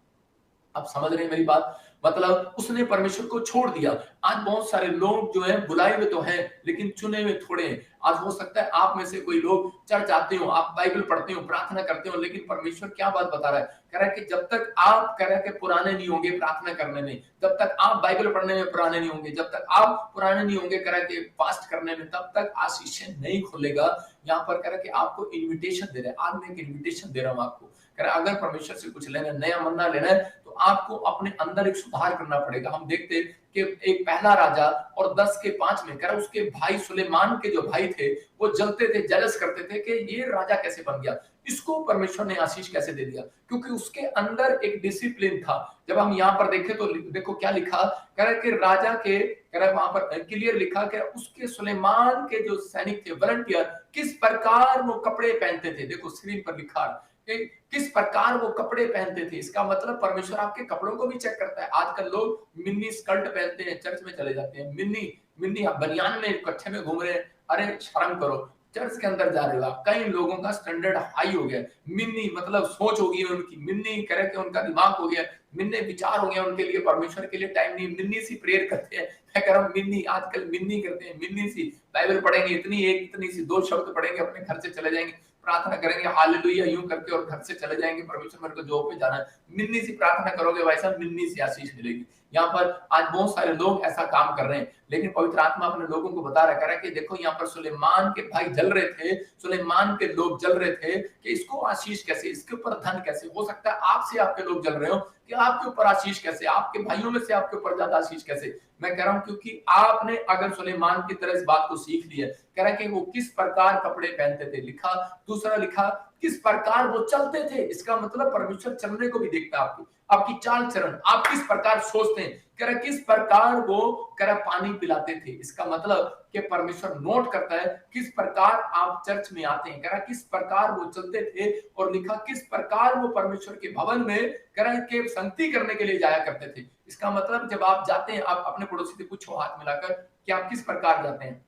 आप समझ रहे हैं मेरी बात? मतलब उसने परमेश्वर को छोड़ दिया। आज बहुत सारे लोग जो हैं बुलाए हुए तो हैं लेकिन चुने हुए थोड़े हैं। आज हो सकता है आप में से कोई लोग चर्च आते हो, आप बाइबल पढ़ते हो, प्रार्थना करते हो, लेकिन परमेश्वर क्या बात बता रहा है? कह रहा है कि जब तक आप कह रहा है कि पुराने नहीं होंगे प्रार्थना करने में, जब तक आप बाइबल पढ़ने में पुराने नहीं होंगे, जब तक आप पुराने नहीं होंगे कह रहा है कि फास्ट करने में, तब तक आशीष नहीं खुलेगा। यहाँ पर कह रहा है कि आपको इन्विटेशन दे रहा है। आज मैं एक इन्विटेशन दे रहा हूँ आपको। कह रहा है अगर परमेश्वर से कुछ लेना, नया मन्ना लेना है तो आपको अपने अंदर एक सुधार करना पड़ेगा। हम देखते हैं कि एक पहला राजा और 10 के 5 में कह रहा उसके भाई सुलेमान के जो भाई थे वो जलते थे, जेलस करते थे कि ये राजा कैसे बन गया, इसको परमेश्वर ने आशीष कैसे दे दिया, क्योंकि उसके अंदर एक डिसिप्लिन था। जब हम यहाँ पर देखें तो देखो क्या लिखा, कह रहा है कि राजा के, कह रहा है वहां पर क्लियर लिखा कि उसके सुलेमान के जो सैनिक थे, वॉलंटियर, किस प्रकार वो कपड़े पहनते थे। देखो स्क्रीन पर लिखा किस प्रकार वो कपड़े पहनते थे। इसका मतलब परमेश्वर आपके कपड़ों को भी चेक करता है। आजकल लोग मिन्नी स्कर्ट पहनते हैं, चर्च में चले जाते हैं, मिन्नी मिन्नी बनियान में कच्छे में घूम रहे हैं। अरे शर्म करो, चर्च के अंदर जा रहे हो आप। कई लोगों का स्टैंडर्ड हाई हो गया, मिन्नी मतलब सोच हो गई उनकी, मिन्नी करे कि उनका दिमाग हो गया, मिन्ने विचार हो गया उनके लिए, परमेश्वर के लिए टाइम नहीं, मिन्नी सी प्रेयर करते हैं। मैं कह रहा हूँ मिन्नी, आजकल मिन्नी करते हैं, मिन्नी सी बाइबल पढ़ेंगे, इतनी सी 2 शब्द पढ़ेंगे, अपने घर से चले जाएंगे, प्रार्थना करेंगे हालेलुया यूं करके और घर से चले जाएंगे, परमेश्वर मेरे को जॉब पे जाना है। मिन्नी सी प्रार्थना करोगे भाई साहब, मिन्नी सी आशीष मिलेगी। यहाँ पर आज बहुत सारे लोग ऐसा काम कर रहे हैं, लेकिन पवित्र आत्मा अपने लोगों को बता रहा है कि देखो यहाँ पर सुलेमान के भाई जल रहे थे, सुलेमान के लोग जल रहे थे कि इसको आशीष कैसे, इसके ऊपर धन कैसे हो सकता है। आपसे आपके लोग जल रहे हो कि आपके ऊपर आशीष कैसे, आपके भाइयों में से आपके ऊपर ज्यादा आशीष कैसे। मैं कह रहा हूं क्योंकि आपने अगर सुलेमान की तरह इस बात को सीख लिया। कह रहा है कि वो किस प्रकार कपड़े पहनते थे, लिखा दूसरा लिखा किस प्रकार वो चलते थे। इसका मतलब परमेश्वर चलने को भी देखता है, आपकी चाल चरण, आप किस प्रकार सोचते हैं। कह रहा किस प्रकार वो कह रहा पानी पिलाते थे। इसका मतलब कि परमेश्वर नोट करता है किस प्रकार आप चर्च में आते हैं, कह रहा किस प्रकार वो चलते थे, और लिखा किस प्रकार वो परमेश्वर के भवन में कह रहा के संगति करने के लिए जाया करते थे। इसका मतलब जब आप जाते हैं, आप अपने पड़ोसी से पूछो हाथ मिलाकर कि आप किस प्रकार जाते हैं।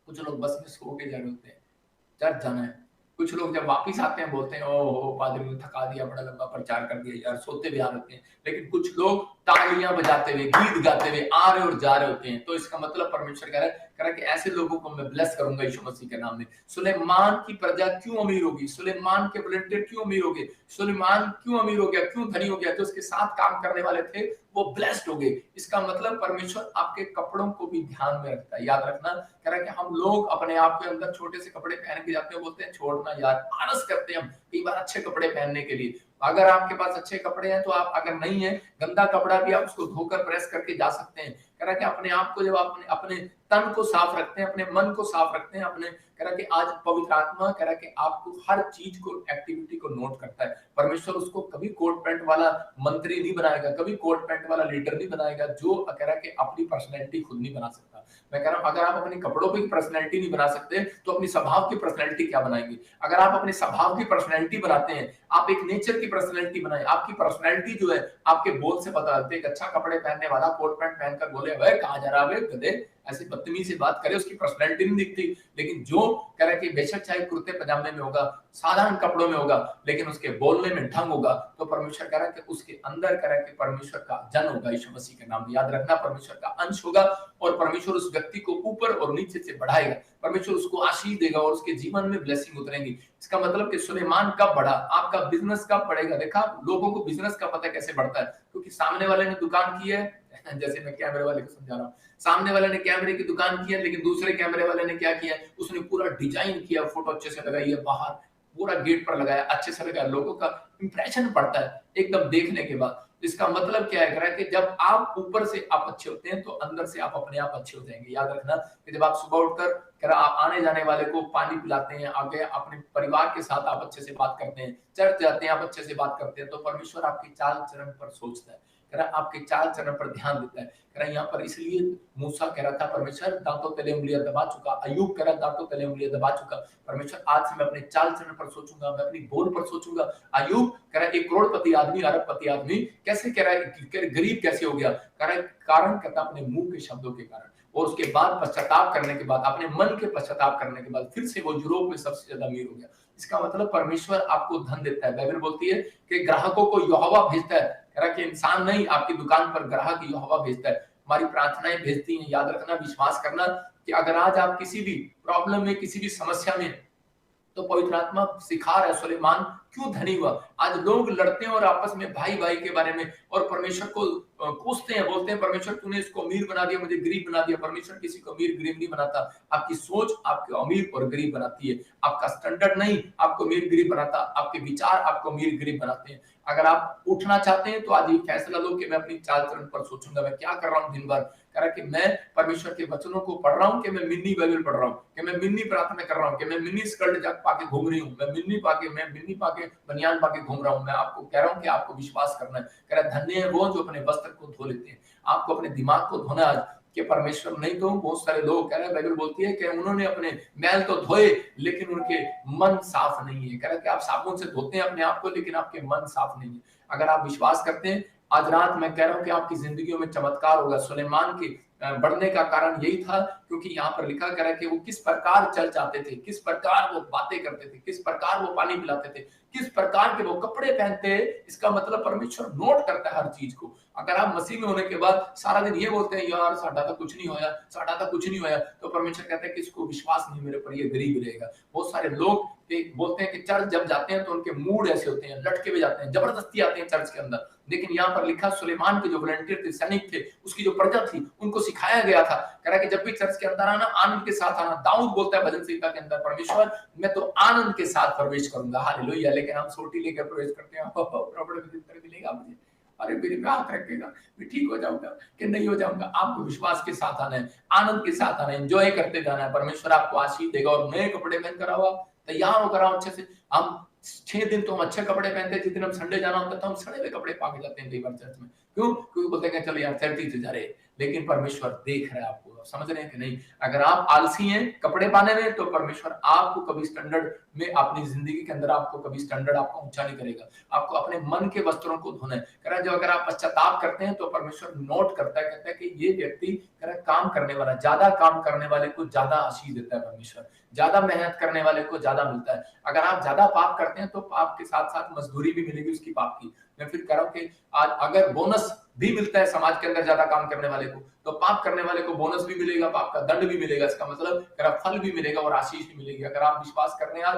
कुछ लोग बस में सो के जा रहे होते हैं, चर्च जाना है। कुछ लोग जब वापिस आते हैं बोलते हैं ओह पादरी ने थका दिया, बड़ा लंबा प्रचार कर दिया यार, सोते भी आ रहे हैं। लेकिन कुछ लोग तालियां बजाते हुए, गीत गाते हुए आ रहे और जा रहे होते हैं। तो इसका मतलब परमेश्वर कह रहा है कि ऐसे लोगों को मैं ब्लेस करूंगा यीशु मसीह के नाम में। सुलेमान की प्रजा क्यों अमीर होगी, सुलेमान के वॉलंटियर क्यों अमीर हो गए, सुलेमान क्यों अमीर हो गया, क्यों धनी हो गया, जो उसके साथ काम करने वाले थे वो ब्लेस्ड हो गए। इसका मतलब परमेश्वर आपके कपड़ों को भी ध्यान में रखता है। याद रखना, कह रहा है कि हम लोग अपने आप के अंदर छोटे से कपड़े पहन के जाते हैं, बोलते हैं छोड़ना यार, आलस करते हैं हम कई बार अच्छे कपड़े पहनने के लिए। अगर आपके पास अच्छे कपड़े हैं तो आप, अगर नहीं है गंदा कपड़ा भी आप उसको धोकर प्रेस करके जा सकते हैं। कह रहा है कि अपने आप को जब अपने अपने तन को साफ रखते हैं, अपने मन को साफ रखते हैं, अपने कह रहा कि आज पवित्र आत्मा कह रहा कि आपको हर चीज को, एक्टिविटी को नोट करता है। परमेश्वर उसको कभी कोट पैंट वाला मंत्री नहीं बनाएगा, कभी कोट पैंट वाला लीडर नहीं बनाएगा जो कह रहा कि अपनी पर्सनैलिटी खुद नहीं बना सकता। मैं कह रहा हूं अगर आप अपने कपड़ों की पर्सनैलिटी नहीं बना सकते तो अपनी स्वभाव की पर्सनैलिटी क्या बनाएंगे। अगर आप अपने स्वभाव की पर्सनैलिटी बनाते हैं, आप एक नेचर की पर्सनैलिटी बनाए, आपकी पर्सनैलिटी जो है आपके बोल से पता लगता है। एक अच्छा कपड़े पहनने वाला कोट पैंट पहनकर बोले भाई कहां जा रहा है गधे, ऐसे बदतमीजी से बात करे, उसकी पर्सनैलिटी नहीं दिखती। लेकिन जो कह रहा है कि बेशक चाहे कुर्ते पजामे में होगा, साधारण कपड़ों में होगा, लेकिन उसके बोलने में ढंग होगा, तो परमेश्वर कह रहा है कि उसके अंदर कह रहा है कि परमेश्वर का जन होगा यीशु मसीह के नाम में। याद रखना, परमेश्वर का अंश होगा और परमेश्वर उस व्यक्ति को ऊपर और नीचे से बढ़ाएगा। परमेश्वर उसको आशीष देगा और उसके जीवन में ब्लेसिंग उतरेंगी। इसका मतलब कि सुलेमान कब बढ़ा, आपका बिजनेस कब बढ़ेगा। देखा, लोगों को बिजनेस का पता कैसे बढ़ता है, क्योंकि सामने वाले ने दुकान की है, सकते हैं। जैसे मैं कैमरे वाले को समझा रहा हूँ, सामने वाले ने कैमरे की दुकान की है, लेकिन दूसरे कैमरे वाले ने क्या किया, उसने पूरा डिजाइन किया, फोटो अच्छे से लगाई है, बाहर पूरा गेट पर लगाया, अच्छे से लगाया, लोगों का इंप्रेशन पड़ता है एकदम देखने के बाद। इसका मतलब क्या है, कह रहा है कि जब आप ऊपर से आप अच्छे होते हैं तो अंदर से आप अपने आप अच्छे हो जाएंगे। याद रखना कि जब आप सुबह उठकर कह रहा आप आने जाने वाले को पानी पिलाते हैं, आगे अपने परिवार के साथ आप अच्छे से बात करते हैं, चर्च जाते हैं आप अच्छे से बात करते हैं, तो परमेश्वर आपके चाल चरण पर सोचता है, कह रहा आपके चाल चरण पर ध्यान देता है। कह रहा यहाँ पर इसलिए मूसा कह रहा था परमेश्वर दांतों तले उंगलियां दबा चुका, अयूब कह रहा दांतों तले उंगलियां दबा चुका, परमेश्वर आज से मैं अपने चाल चरण पर सोचूंगा, मैं अपनी बोल पर सोचूंगा। अयूब कह रहा है एक करोड़पति आदमी, अरबपति आदमी कैसे, कह रहा है गरीब कैसे हो गया, कह रहा है कारण कहता अपने मुंह के शब्दों के कारण, और उसके बाद पश्चाताप करने के बाद, अपने मन के पश्चाताप करने के बाद फिर से वो यूरोप में सबसे ज्यादा अमीर हो गया। इसका मतलब परमेश्वर आपको धन देता है। बाइबल बोलती है कि ग्राहकों को यहोवा भेजता है, कह रहा कि इंसान नहीं, आपकी दुकान पर ग्राहक यहोवा भेजता है, हमारी प्रार्थनाएं भेजती हैं। याद रखना, विश्वास करना कि अगर आज आप किसी भी प्रॉब्लम में, किसी भी समस्या में, तो पवित्र आत्मा सिखा रहा है सुलेमान क्यों धनी हुआ। आज लोग लड़ते हैं और आपस में भाई भाई के बारे में, और परमेश्वर को कोसते हैं, बोलते हैं परमेश्वर तूने इसको अमीर बना दिया, मुझे गरीब बना दिया। परमेश्वर किसी को अमीर गरीब नहीं बनाता, आपकी सोच आपको अमीर और गरीब बनाती है। आपका स्टैंडर्ड नहीं आपको अमीर गरीब बनाता, आपके विचार आपको अमीर गरीब बनाते हैं। अगर आप उठना चाहते हैं तो आज ये फैसला लो कि मैं अपनी चाल चरण पर सोचूंगा, मैं क्या कर रहा हूँ दिन भर। कह रहा कि मैं परमेश्वर के वचनों को पढ़ रहा हूँ, कि मैं मिन्नी बाइबल पढ़ रहा हूँ, कि मैं मिन्नी प्रार्थना कर रहा हूँ, कि मैं मिन्नी स्कर्ट पाके घूम रही हूँ, मैं मिन्नी पाके बनियान पाके घूम रहा हूँ। मैं आपको कह रहा हूँ कि आपको विश्वास करना है। कह रहा धन्य है वो जो अपने वस्त्र को धो लेते हैं। आपको अपने दिमाग को धोना आज, कि परमेश्वर नहीं तो बहुत सारे लोग कह रहे हैं, बाइबल बोलती है कि उन्होंने अपने मैल तो धोए लेकिन उनके मन साफ नहीं है। कह रहा है कि आप साबुन से धोते हैं अपने आप को, लेकिन आपके मन साफ नहीं है। अगर आप विश्वास करते हैं, आज रात मैं कह रहा हूं कि आपकी जिंदगी में चमत्कार होगा। सुलेमान के बढ़ने का कारण यही था, क्योंकि यहाँ पर लिखा करा कि वो किस प्रकार चल जाते थे, किस प्रकार वो बातें करते थे, किस प्रकार वो पानी पिलाते थे, किस प्रकार के वो कपड़े पहनते। इसका मतलब परमेश्वर नोट करता है हर चीज को। अगर आप मसीह में होने के बाद सारा दिन ये बोलते हैं यार साडा तो कुछ नहीं होया, साडा तो कुछ नहीं होया, तो परमेश्वर कहता है कि इसको विश्वास नहीं मेरे पर, ये गरीब रहेगा। बहुत सारे लोग बोलते हैं कि चर्च जब जाते हैं तो उनके मूड ऐसे होते हैं, लटके हुए जाते हैं, जबरदस्ती आते हैं चर्च के अंदर। लेकिन यहाँ पर लिखा सुलेमान के जो वॉलंटियर थे, सैनिक थे, उसकी जो प्रजा थी, उनको सिखाया गया था। कह रहा है कि जब भी चर्च के अंदर आना, आनंद के साथ आना। दाऊद बोलता है भजन संहिता के अंदर, परमेश्वर मैं तो आनंद के साथ प्रवेश करूंगा, हालेलुया। लेकिन हम सोटी लेकर प्रवेश करते हैं, प्रॉब्लम मिलेगा मुझे, अरे मेरे में हाथ रखेगा, मैं ठीक हो जाऊंगा कि नहीं हो जाऊंगा। आपको विश्वास के साथ आना है, आनंद के साथ आना है, एंजॉय करते जाना है। परमेश्वर आपको आशीष देगा। और नए कपड़े पहनकर आओ, तैयार होकर आओ अच्छे से। हम 6 दिन तो हम अच्छे कपड़े पहनते हैं, जिस दिन हम संडे जाना होता है तो हम सड़े हुए कपड़े पा के जाते हैं कई बार चर्च में। क्यों? क्योंकि बोलते हैं चलो यार चर्च ही जा रहे। लेकिन परमेश्वर देख रहा है आपको, आप समझ रहे हैं कि नहीं? अगर आप आलसी हैं कपड़े पाने में, तो परमेश्वर आपको कभी स्टैंडर्ड में, अपनी जिंदगी के अंदर आपको कभी स्टैंडर्ड आपको ऊंचा नहीं करेगा। आपको अपने मन के वस्त्रों को धोना है। कह रहा है जो अगर आप पश्चाताप करते हैं तो परमेश्वर नोट करता है, कहता है कि ये व्यक्ति कह रहा है काम करने वाला, ज्यादा काम करने वाले को ज्यादा आशीष देता है परमेश्वर, ज्यादा मेहनत करने वाले को ज्यादा मिलता है। अगर आप ज्यादा पाप करते हैं तो पाप के साथ साथ मजदूरी भी मिलेगी उसकी पाप की। मैं फिर कह रहा हूं कि आज अगर बोनस भी मिलता है समाज के अंदर ज्यादा काम करने वाले को, तो पाप करने वाले को बोनस भी मिलेगा, पाप का दंड भी मिलेगा। इसका मतलब फल भी मिलेगा और आशीष भी मिलेगी। अगर आप विश्वास करने आज,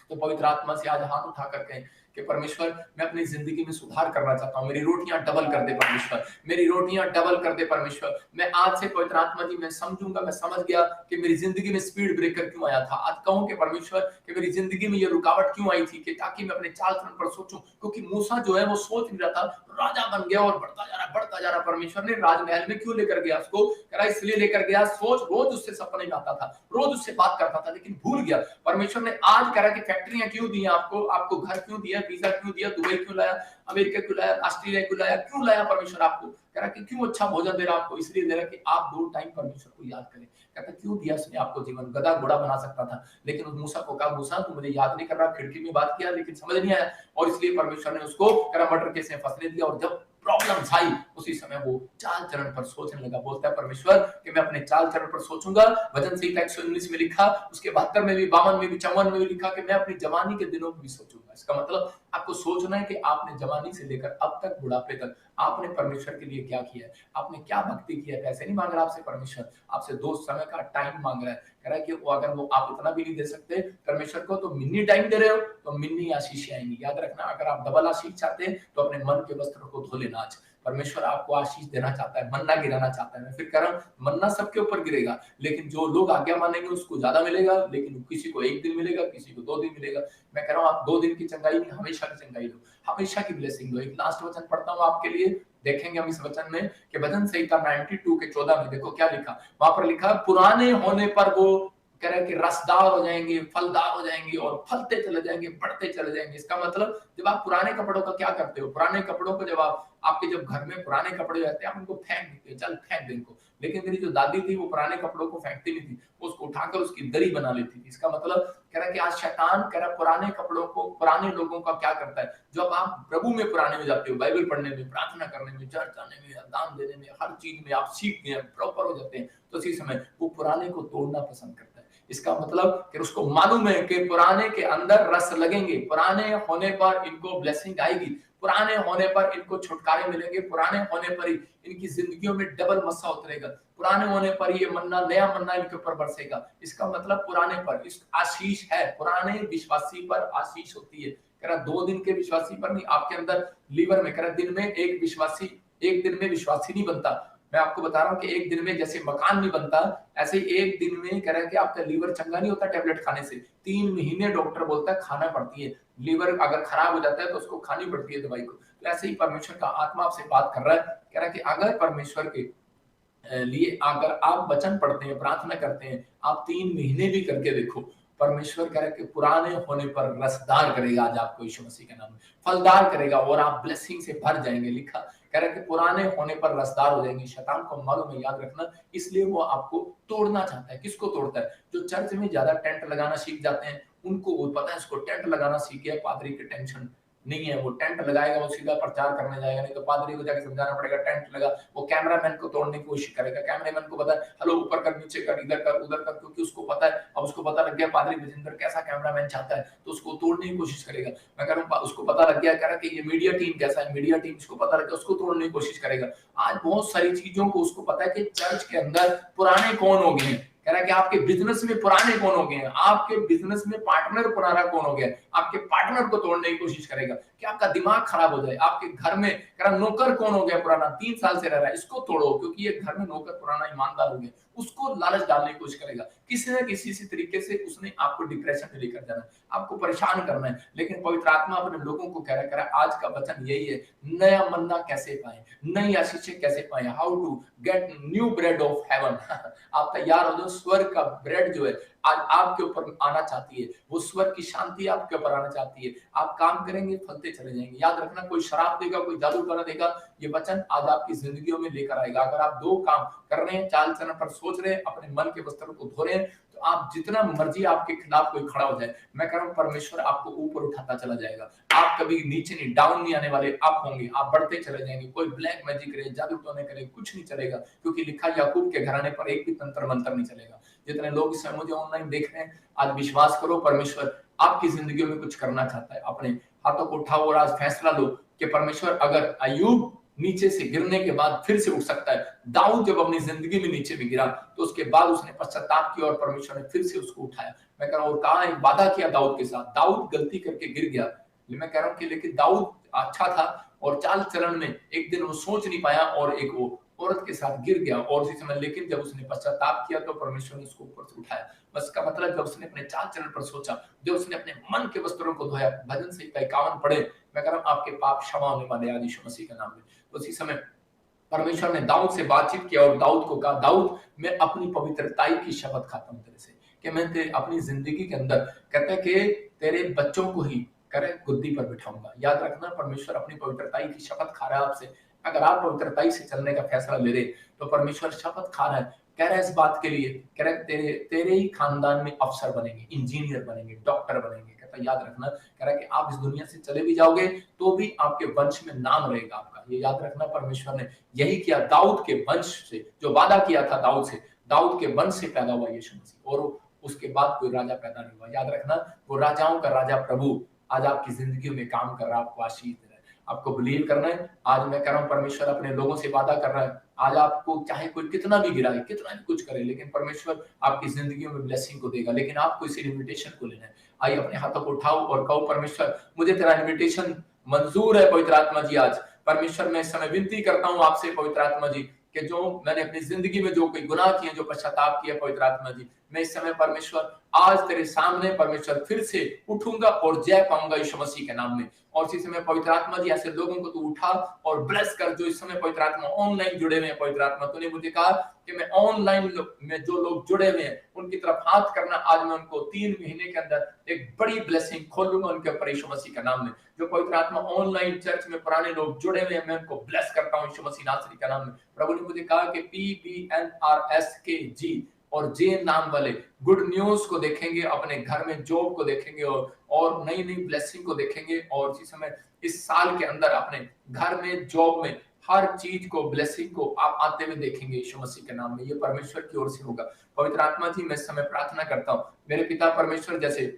तो पवित्र आत्मा से आज हाथ उठा कर कहें कि परमेश्वर मैं अपनी जिंदगी में सुधार करना चाहता हूं, मेरी रोटियां डबल कर दे परमेश्वर, मेरी रोटियां डबल कर दे परमेश्वर। मैं आज से पवित्र आत्मा जी मैं समझूंगा, मैं समझ गया कि मेरी जिंदगी में स्पीड ब्रेकर क्यों आया था। आज कहूं कि परमेश्वर कि मेरी जिंदगी में ये रुकावट क्यों आई थी, कि ताकि मैं अपने चाल चलन पर सोचूं। क्योंकि मूसा जो है वो सोच नहीं रहा था, राजा बन गया और बढ़ता जा रहा, बढ़ता जा रहा। परमेश्वर ने राजमहल में क्यों लेकर गया उसको, कह रहा इसलिए लेकर गया, सोच रोज उससे सपने में आता था, रोज उससे बात करता था, लेकिन भूल गया। परमेश्वर ने आज कह रहा कि फैक्ट्रियां क्यों दी आपको, आपको घर क्यों दिया, वीजा क्यों दिया, दुबई क्यों लाया, अमेरिका क्यों लाया, ऑस्ट्रेलिया क्यों लाया, क्यों लाया परमेश्वर आपको। कह रहा कि क्यों अच्छा भोजन दे रहा आपको, इसलिए दे रहा कि आप 2 टाइम परमेश्वर को याद करें। कहता क्यों दिया उसने आपको जीवन, गधा घोड़ा बना सकता था, लेकिन उस मूसा को कहा मूसा तू मुझे याद नहीं कर रहा, खिड़की में बात किया लेकिन समझ नहीं आया, और इसलिए परमेश्वर ने उसको मटर के से फंसने दिया। और जब प्रॉब्लम्स आई उसी समय वो चाल चरण पर सोचने लगा। बोलता है परमेश्वर कि मैं अपने चाल चरण पर सोचूंगा। वचन संहिता 119 में लिखा, उसके 72 में भी, 52 में भी, 54 में भी लिखा कि मैं अपनी जवानी के दिनों में भी सोचूंगा। इसका मतलब आपको सोचना है कि आपने जवानी से लेकर अब तक बुढ़ापे तक आपने परमेश्वर के लिए क्या किया है, आपने क्या भक्ति किया है। पैसे नहीं मांग रहा आपसे परमेश्वर, आपसे 2 समय का टाइम मांग रहा है। कह रहा है कि वो अगर वो आप इतना भी नहीं दे सकते परमेश्वर को, तो मिनी टाइम दे रहे हो तो मिनी आशीष आएंगी। याद रखना, अगर आप डबल आशीष चाहते हैं तो अपने मन के वस्त्रों को धो लेना आज। परमेश्वर आपको आशीष देना चाहता है, मन्ना गिराना चाहता है। मैं फिर कह रहा हूँ, मन्ना सबके ऊपर गिरेगा, लेकिन जो लोग आज्ञा मानेंगे उसको ज्यादा मिलेगा, लेकिन किसी को 1 दिन मिलेगा, किसी को 2 दिन मिलेगा। मैं कह रहा हूँ, आप 2 दिन की चंगाई नहीं, हमेशा की चंगाई लो, हमेशा की ब्लेसिंग लो। एक लास्ट वचन पढ़ता हूँ आपके लिए, देखेंगे हम इस वचन में कि भजन संहिता 92 के 14 में देखो क्या लिखा। वहां पर लिखा, पुराने होने पर वो कह रहे हैं कि रसदार हो जाएंगे, फलदार हो जाएंगे और फलते चले जाएंगे, बढ़ते चले जाएंगे। इसका मतलब जब आप पुराने कपड़ों का क्या करते हो, पुराने कपड़ों को जब आप आपके जब घर में पुराने कपड़े रहते हैं, आप उनको फेंक देते हैं, चल फेंक दे इनको। लेकिन मेरी जो दादी थी वो पुराने कपड़ों को फेंकती नहीं थी, वो उसको उठाकर उसकी दरी बना लेती थी। इसका मतलब कह रहा है कि आज शैतान कह रहा है पुराने कपड़ों को, पुराने लोगों का क्या करता है, जब आप प्रभु में पुराने में जाते हो, बाइबल पढ़ने में, प्रार्थना करने में, चर्च आने में, दान देने में, हर चीज में आप सीख गए, प्रॉपर हो जाते हैं, तो उसी समय वो पुराने को तोड़ना पसंद करता है। इसका मतलब कि उसको मालूम है कि पुराने के अंदर रस लगेंगे, पुराने होने पर इनको ब्लेसिंग आएगी, पुराने होने पर इनको छुटकारे मिलेंगे, पुराने होने पर ही इनकी जिंदगियों में डबल मस्सा उतरेगा, पुराने होने पर ये मन्ना, नया मन्ना इनके ऊपर बरसेगा। इसका मतलब पुराने पर इस आशीष है, पुराने विश्वासी पर आशीष होती है। कह रहा 2 दिन के विश्वासी पर नहीं, आपके अंदर लीवर में, कह रहा दिन में एक विश्वासी, एक दिन में विश्वासी नहीं बनता। मैं आपको बता रहा हूँ कि एक दिन में जैसे मकान नहीं बनता, ऐसे ही एक दिन में कह रहा है कि आपका लीवर चंगा नहीं होता टेबलेट खाने से, 3 महीने डॉक्टर बोलता है खाना पड़ती है। लीवर अगर खराब हो जाता है तो उसको खानी पड़ती है दवाई को। तो ऐसे ही परमेश्वर का आत्मा आपसे बात कर रहा है, कह रहा है कि अगर परमेश्वर के लिए अगर आप वचन पढ़ते हैं, प्रार्थना करते हैं, आप 3 महीने भी करके देखो, परमेश्वर कह रहा है कि पुराने होने पर रसदार करेगा आज आपको यीशु मसीह के नाम में, फलदार करेगा और आप ब्लेसिंग से भर जाएंगे। लिखा कह रहा है कि पुराने होने पर रसदार हो जाएंगे। शैतान को मालूम है, याद रखना, इसलिए वो आपको तोड़ना चाहता है। किसको तोड़ता है? जो चर्च में ज्यादा टेंट लगाना सीख जाते हैं, उनको वो पता है इसको टेंट लगाना सीख गया, पादरी की टेंशन नहीं है, वो टेंट लगाएगा, वो सीधा प्रचार करने जाएगा, नहीं तो पादरी को जाके समझाना पड़ेगा टेंट लगा। वो कैमरामैन को तोड़ने की कोशिश करेगा, कैमरामैन को पता है हेलो ऊपर कर, नीचे कर, इधर कर, उधर कर, क्योंकि उसको पता है, अब उसको पता लग गया पादरी विजेंद्र कैसा कैमरामैन चाहता है, तो उसको तोड़ने की कोशिश करेगा। मैं कह रहा हूँ उसको पता लग गया, कह रहा कि ये मीडिया टीम कैसा है, मीडिया टीम इसको पता लग गया, उसको तोड़ने की कोशिश करेगा। आज बहुत सारी चीजों को उसको पता है कि चर्च के अंदर पुराने कौन हो गए हैं। कह रहा है कि आपके बिजनेस में पुराने कौन हो गए हैं, आपके बिजनेस में पार्टनर पुराना कौन हो गया, आपके पार्टनर को तोड़ने की कोशिश करेगा कि आपका दिमाग खराब हो जाए। आपके घर में कह रहा नौकर कौन हो गया पुराना, 3 साल से रह रहा है, इसको तोड़ो, क्योंकि ये घर में नौकर पुराना ईमानदार हो गया, उसको लालच डालने की कोशिश करेगा। किसी न किसी से तरीके से उसने आपको डिप्रेशन में लेकर जाना है, आपको परेशान करना है। लेकिन पवित्र आत्मा अपने लोगों को कह रहा है, आज का वचन यही है, नया मन्ना कैसे पाए, नई आशीषें कैसे पाए, how to get new bread of heaven. आप तैयार हो जाओ, स्वर्ग का ब्रेड जो है आज आपके ऊपर आना चाहती है, वो स्वर्ग की शांति आपके ऊपर आना चाहती है। आप काम करेंगे, फलते चले जाएंगे। याद रखना, कोई शराब देगा, कोई जादू टोना देगा, ये वचन आज आपकी जिंदगियों में लेकर आएगा। अगर आप 2 काम कर रहे हैं, चाल चलन पर सोच रहे हैं, अपने मन के वस्त्रों को धो रहे हैं, तो आप जितना मर्जी आपके खिलाफ कोई खड़ा हो जाए, मैं कह रहा हूं परमेश्वर आपको ऊपर उठाता चला जाएगा। आप कभी नीचे नहीं, डाउन नहीं आने वाले, आप होंगे, आप बढ़ते चले जाएंगे। कोई ब्लैक मैजिक करे, जादू टोने करे, कुछ नहीं चलेगा, क्योंकि लिखा याकूब के घराने पर एक भी तंत्र मंत्र नहीं चलेगा। जितने लोग इस समय मुझे ऑनलाइन देख रहे हैं, आज विश्वास करो, परमेश्वर आपकी जिंदगी में कुछ करना चाहता है। अपने हाथों को उठाओ और आज फैसला लो कि परमेश्वर, अगर अय्यूब नीचे से गिरने के बाद फिर से उठ सकता है, दाऊद जब अपनी जिंदगी में नीचे में गिरा तो उसके बाद उसने पश्चाताप किया और परमेश्वर ने फिर से उसको उठाया। मैं कह रहा हूँ, और कहा एक वादा किया दाऊद के साथ, दाऊद गलती करके गिर गया, मैं कह रहा हूँ कि लेकिन दाऊद अच्छा था और चाल चलन में एक दिन वो सोच नहीं पाया और एक वो औरत के साथ गिर गया, और उसी समय लेकिन जब उसने पश्चाताप किया तो परमेश्वर ने उसको ऊपर से उठाया। बस का मतलब, जब उसने अपने चाल चलन पर सोचा, जब उसने अपने मन के वस्त्रों को धोया, भजन संहिता 51 पढ़े, मैं कह रहा हूँ आपके पाप क्षमा होने वाले आज यीशु मसीह के नाम में। उसी समय परमेश्वर ने दाऊद से बातचीत किया और दाऊद को कहा, दाऊद मैं अपनी पवित्रताई की शपथ खाता हूँ तेरे से, कि मैं तेरे अपनी जिंदगी के अंदर कहता है कि तेरे बच्चों को ही करे गुद्दी पर बिठाऊंगा। याद रखना, परमेश्वर अपनी पवित्रताई की शपथ खा रहा है आपसे। अगर आप पवित्रताई से चलने का फैसला ले रहे तो परमेश्वर शपथ खा रहा है, कह रहा है इस बात के लिए, कह रहा है तेरे ही खानदान में अफसर बनेंगे, इंजीनियर बनेंगे, डॉक्टर बनेंगे। कहता याद रखना, कह रहा है कि आप इस दुनिया से चले भी जाओगे तो भी आपके वंश में नाम रहेगा आपका। ये याद रखना, परमेश्वर ने यही किया दाऊद के वंश से, जो वादा किया था दाऊद से, दाऊद के वंश से पैदा हुआ यीशु मसीह, और उसके बाद कोई राजा पैदा नहीं हुआ। याद रखना, वो राजाओं का राजा प्रभु आज आपकी जिंदगी में काम कर रहा है, आपको आशीष दे रहा है। आपको बिलीव करना है। आज मैं कह रहा हूं, परमेश्वर अपने लोगों से वादा कर रहा है, आज आपको चाहे कोई कितना भी गिराए, कितना भी कुछ करे, लेकिन परमेश्वर आपकी जिंदगी में ब्लेसिंग को देगा। लेकिन आपको इस इन्विटेशन को लेना है। आइए अपने हाथों को उठाओ और कहो, परमेश्वर मुझे तेरा इन्विटेशन मंजूर है। पवित्र आत्मा जी, आज परमेश्वर मैं इस समय विनती करता हूँ आपसे पवित्र आत्मा जी कि जो मैंने अपनी जिंदगी में जो कोई गुनाह किए, जो पश्चाताप किया पवित्र आत्मा जी, मैं इस समय परमेश्वर आज तेरे सामने परमेश्वर फिर से उठूंगा और जय पाऊंगा यीशु मसीह के नाम में। और इसी समय पवित्र आत्मा जी ऐसे लोगों को तू उठा और ब्लेस कर जो इस समय पवित्र आत्मा ऑनलाइन जुड़े हुए हैं। पवित्र आत्मा तूने मुझे कहा कि मैं ऑनलाइन में जो लोग जुड़े हुए हैं उनकी तरफ हाथ करना, आज मैं उनको 3 महीने के अंदर एक बड़ी ब्लेसिंग खोलूंगा उनके ऊपर यीशु मसीह के नाम में। जो पवित्र आत्मा ऑनलाइन चर्च में पुराने लोग जुड़े हुए हैं, मैं उनको ब्लेस करता हूँ यीशु मसीह नासरी के नाम में। प्रभु ने मुझे कहा कि PBNRSKG और जे नाम वाले गुड न्यूज को देखेंगे, अपने घर में जॉब को देखेंगे और नई नई ब्लेसिंग को देखेंगे। और इसी समय इस साल के अंदर अपने घर में, जॉब में, हर चीज को, ब्लेसिंग को आप आते हुए देखेंगे यीशु मसीह के नाम में। ये परमेश्वर की ओर से होगा। पवित्र आत्मा जी मैं इस समय प्रार्थना करता हूँ मेरे पिता परमेश्वर, जैसे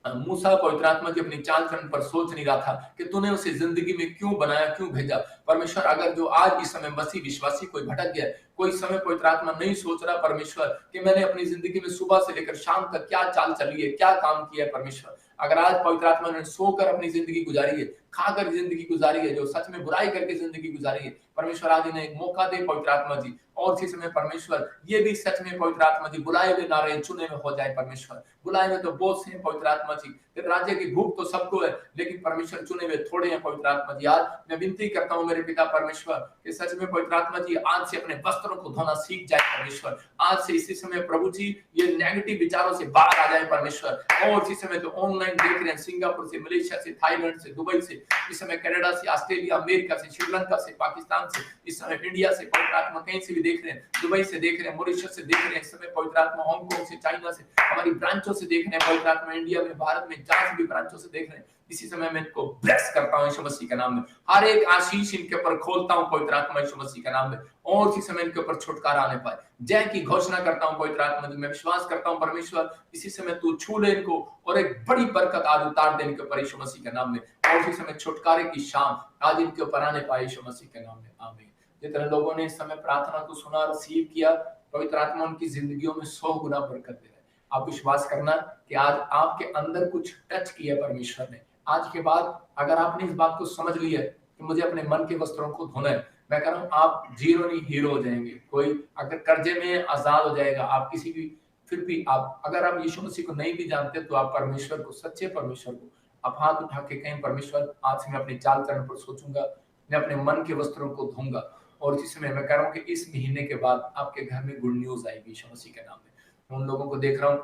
मूसा पवित्र आत्मा जी अपनी चाल चलन पर सोच नहीं रहा था कि तूने उसे जिंदगी में क्यों बनाया, क्यों भेजा। परमेश्वर अगर जो आज इस समय मसीह विश्वासी कोई भटक गया, कोई समय पवित्र आत्मा नहीं सोच रहा परमेश्वर कि मैंने अपनी जिंदगी में सुबह से लेकर शाम तक क्या चाल चली है, क्या काम किया है परमेश्वर, अगर आज पवित्र आत्मा ने सोकर अपनी जिंदगी गुजारी है, खाकर जिंदगी गुजारी है, जो सच में बुराई करके जिंदगी गुजारी है, परमेश्वर आज इन्हें एक मौका दे पवित्र आत्मा जी। और इसी समय परमेश्वर ये भी सच में पवित्र आत्मा जी बुलाए हुए ना रहे, चुने में हो जाए परमेश्वर। बुलाए हुए तो बहुत से हैं पवित्र आत्मा जी, तेरे राज्य की भूख तो सबको है, लेकिन परमेश्वर चुने हुए थोड़े हैं पवित्र आत्मा जी। आज मैं विनती करता हूँ मेरे पिता परमेश्वर कि सच में पवित्र आत्मा जी आज से अपने वस्त्रों को धोना सीख जाए परमेश्वर। आज से इसी समय प्रभु जी ये नेगेटिव विचारों से बाहर आ जाए परमेश्वर। और इसी समय तो ऑनलाइन देख रहे हैं सिंगापुर से, मलेशिया से, थाईलैंड से, दुबई से, इस समय कनाडा से, ऑस्ट्रेलिया, अमेरिका से, श्रीलंका से, पाकिस्तान से, इस समय इंडिया से पवित्र आत्मा कहीं से भी देख रहे हैं, दुबई से देख रहे हैं, मॉरिशस से देख रहे हैं, इस समय पवित्र आत्मा हांगकांग से, चाइना से, हमारी ब्रांचों से देख रहे हैं पवित्र आत्मा, इंडिया में, भारत में, जहां से भी ब्रांचों से देख रहे हैं। इसी समय मैं इनको ब्लेस करता हूं यीशु मसीह के नाम में। हर एक आशीष इनके ऊपर खोलता हूं पवित्र आत्मा यीशु मसीह के नाम में। और इसी समय इनके ऊपर छुटकारा आने पाए, जय की घोषणा करता हूं पवित्र आत्मा जी। मैं विश्वास करता हूं परमेश्वर इसी समय तू छू ले इनको और एक बड़ी बरकत आज उतार दे इनके ऊपर यीशु मसीह के नाम में। और इसी समय छुटकारे की शाम आज इनके ऊपर आने पाए यीशु मसीह के नाम में, आमीन। जितने लोगों ने इस समय प्रार्थना को सुना, रिसीव किया, पवित्र आत्मा उनकी जिंदगियों में 100 गुना बरकत दे रहा है। आप विश्वास करना कि आज आपके अंदर कुछ टच किया परमेश्वर ने। आज के बाद अगर आपने इस बात को समझ लिया है कि मुझे अपने मन के वस्त्रों को धोना है, मैं कह रहा हूं आप जीरो नहीं हीरो हो जाएंगे। कोई अगर कर्जे में आजाद हो जाएगा, आप किसी भी, फिर भी आप अगर आप यीशु मसीह को नहीं भी जानते तो आप परमेश्वर को, सच्चे परमेश्वर को आप हाथ उठा के कहें परमेश्वर आज से मैं अपनी चाल चलन पर सोचूंगा, मैं अपने मन के वस्त्रों को धोऊंगा। और इसी समय मैं कह रहा हूं कि इस महीने के बाद आपके घर में गुड न्यूज आएगी यीशु मसीह के नाम में। उन लोगों को देख रहा हूं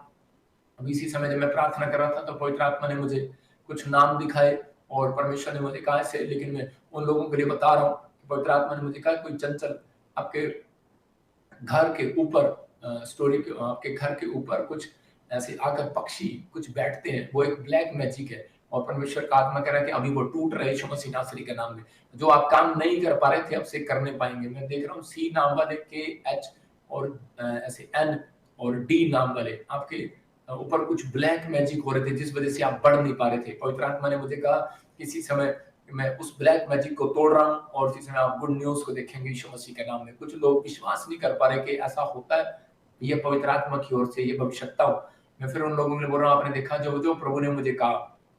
अभी इसी समय जब मैं प्रार्थना कर रहा था तो पवित्र आत्मा ने मुझे कुछ नाम दिखाए और परमेश्वर ने मुझे कहा से, लेकिन मैं उन लोगों के लिए बता रहा हूँ कि पवित्र आत्मा ने मुझे कहा कोई चंचल आपके घर के ऊपर स्टोरी के आपके घर के ऊपर कुछ ऐसे आकर पक्षी कुछ बैठते हैं, वो एक ब्लैक मैजिक है। और परमेश्वर का आत्मा कह रहा है कि अभी वो टूट रहे यीशु मसीह नासरी के नाम में। जो आप काम नहीं कर पा रहे थे अब से करने पाएंगे। मैं देख रहा हूँ सी नाम वाले, KH और ऐसे N और D नाम वाले आपके ऊपर कुछ ब्लैक मैजिक हो रहे थे जिस वजह से आप बढ़ नहीं पा रहे थे। पवित्र आत्मा ने मुझे कहा किसी समय मैं उस ब्लैक मैजिक को तोड़ रहा हूं और इसी समय आप गुड न्यूज को देखेंगे यीशु मसीह के नाम में। कुछ लोग विश्वास नहीं कर पा रहे कि ऐसा होता है, ये पवित्र आत्मा की ओर से ये भविष्यता हो। मैं फिर उन लोगों को बोल रहा हूं, आपने देखा जो जो प्रभु ने मुझे कहा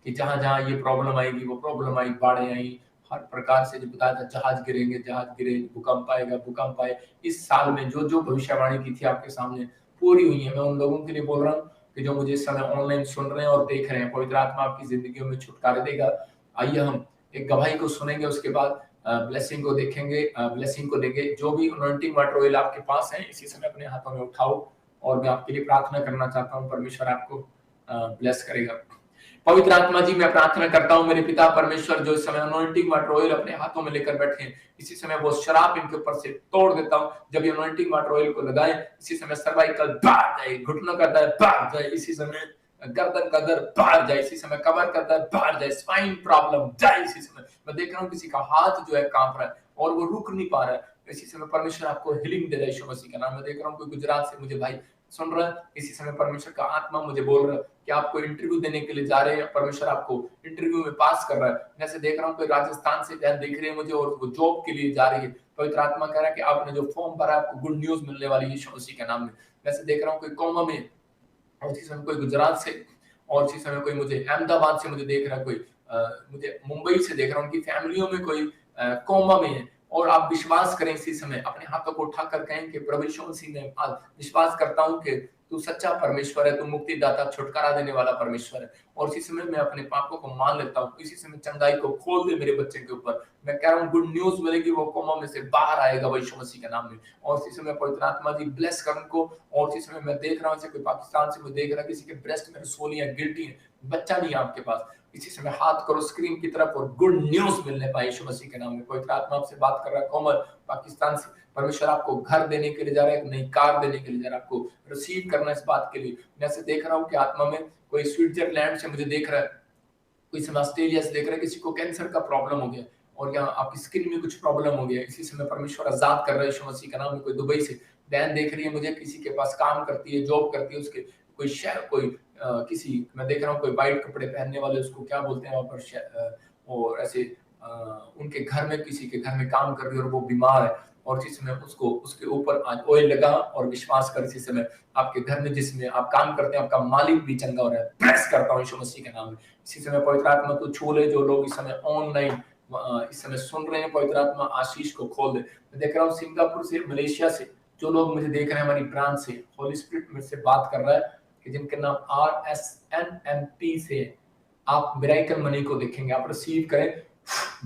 कि जहां जहां ये प्रॉब्लम आएगी, वो प्रॉब्लम आई, बाढ़ें आई, हर प्रकार से जो बताया था, जहाज गिरेंगे, जहाज गिरे, भूकंप आएगा, भूकंप आए। इस साल में जो जो भविष्यवाणी की थी आपके सामने पूरी हुई है। मैं उन लोगों के लिए बोल रहा हूँ कि जो मुझे इस समय ऑनलाइन सुन रहे हैं और देख रहे हैं, पवित्र आत्मा आपकी जिंदगियों में छुटकारे देगा। आइए हम एक गवाही को सुनेंगे, उसके बाद ब्लेसिंग को देखेंगे, ब्लेसिंग को देंगे। जो भी अनॉइंटिंग वाटर ऑयल आपके पास है इसी समय अपने हाथों में उठाओ और मैं आपके लिए प्रार्थना करना चाहता हूँ। परमेश्वर आपको ब्लेस करेगा। पवित्र आत्मा जी मैं प्रार्थना करता हूँ मेरे पिता परमेश्वर, जो इस समय अनॉइंटिंग वाटर ऑयल अपने हाथों में लेकर बैठे हैं, इसी समय वो शराब इनके ऊपर से तोड़ देता हूँ। जब ये अनॉइंटिंग वाटर ऑयल को लगाएं, इसी समय सर्वाइकल भाग जाए, घुटनों का दर्द भाग जाए, इसी समय गर्दन का दर्द भाग जाए, इसी समय कमर का दर्द भाग जाए, स्पाइन प्रॉब्लम जाए। इसी समय मैं देख रहा हूँ किसी का हाथ जो है कांप रहा है और वो रुक नहीं पा रहा है। इसी समय परमेश्वर आपको हीलिंग दे रहा है यीशु मसीह का नाम। मैं देख रहा हूँ कोई गुजरात से मुझे भाई सुन रहा है, इसी समय परमेश्वर का आत्मा मुझे बोल रहा है कि आपको इंटरव्यू देने के लिए जा रहे हैं, परमेश्वर आपको इंटरव्यू में पास कर रहा है। जैसे देख रहा हूँ कोई राजस्थान से बहन देख रही है मुझे और वो जॉब के लिए जा रही है। पवित्र आत्मा कह रहा है कि आपने जो फॉर्म भरा है आपको गुड न्यूज मिलने वाली है यीशु मसीह के नाम में। वैसे देख रहा हूँ कोई कोमा में, और इसी समय कोई गुजरात से, और इसी समय कोई मुझे अहमदाबाद से मुझे देख रहा है, कोई मुझे मुंबई से देख रहा हूँ। उनकी फैमिलियों में कोई कोमा में हैं और आप विश्वास करें इसी समय, अपने हाथों को उठाकर कहें कि प्रभु यीशु मसीह में आज विश्वास करता हूं कि तू सच्चा परमेश्वर है, तू मुक्तिदाता, छुटकारा देने वाला परमेश्वर है। और इसी समय मैं अपने पापों को मान लेता हूँ, इसी समय चंगाई को खोल दे मेरे बच्चे के ऊपर। मैं कह रहा हूँ गुड न्यूज मिलेगी, वो कोमा में से बाहर आएगा यीशु मसीह के नाम में। और इसी समय पवित्र आत्मा जी ब्लेस कर उनको। और इसी समय मैं देख रहा हूँ कोई पाकिस्तान से कोई देख रहा है, किसी के ब्रेस्ट में रसोली है, गिल्टी है, बच्चा नहीं है आपके पास, इसी समय हाथ करो स्क्रीन की तरफ और गुड न्यूज मिलने पाए यीशु मसीह के नाम में। पवित्र आत्मा आपसे बात कर रहा है कोमल पाकिस्तान से, परमेश्वर आपको घर देने के लिए जा रहा है, एक नई कार देने के लिए जा रहा है, आपको रिसीव करना इस बात के लिए। मैं ऐसे देख रहा हूँ कि आत्मा में कोई स्विट्जरलैंड से मुझे देख रहा है, कोई समय ऑस्ट्रेलिया से देख रहा है, किसी को कैंसर का प्रॉब्लम हो गया और यहाँ आपकी स्किन में कुछ प्रॉब्लम हो गया, इसी समय परमेश्वर आजाद कर रहा है यीशु मसीह का नाम में। कोई दुबई से बहन देख रही है मुझे, किसी के पास काम करती है, जॉब करती है, उसके कोई शहर कोई किसी मैं देख रहा हूँ कोई वाइट कपड़े पहनने वाले, उसको क्या बोलते हैं वहां पर, और ऐसे उनके घर में किसी के घर में काम कर रही है और वो बीमार है, और इसी समय उसको उसके ऊपर आज ऑयल लगा और विश्वास कर इसी समय आपके घर में जिसमें आप काम करते हैं आपका मालिक भी चंगा हो रहा है। प्रेस करता हूँ यीशु मसीह के नाम में। इसी समय पवित्र आत्मा तो छू ले, जो लोग इस समय ऑनलाइन इस समय सुन रहे हैं, पवित्र आत्मा आशीष को खोल दे। मैं देख रहा हूँ सिंगापुर से, मलेशिया से जो लोग मुझे देख रहे हैं हमारी ब्रांच से, होली स्पिरिट मेरे से बात कर रहा है कि जिनके नाम RSNMP से आप मिरेकल मनी को देखेंगे, आप रिसीव करें।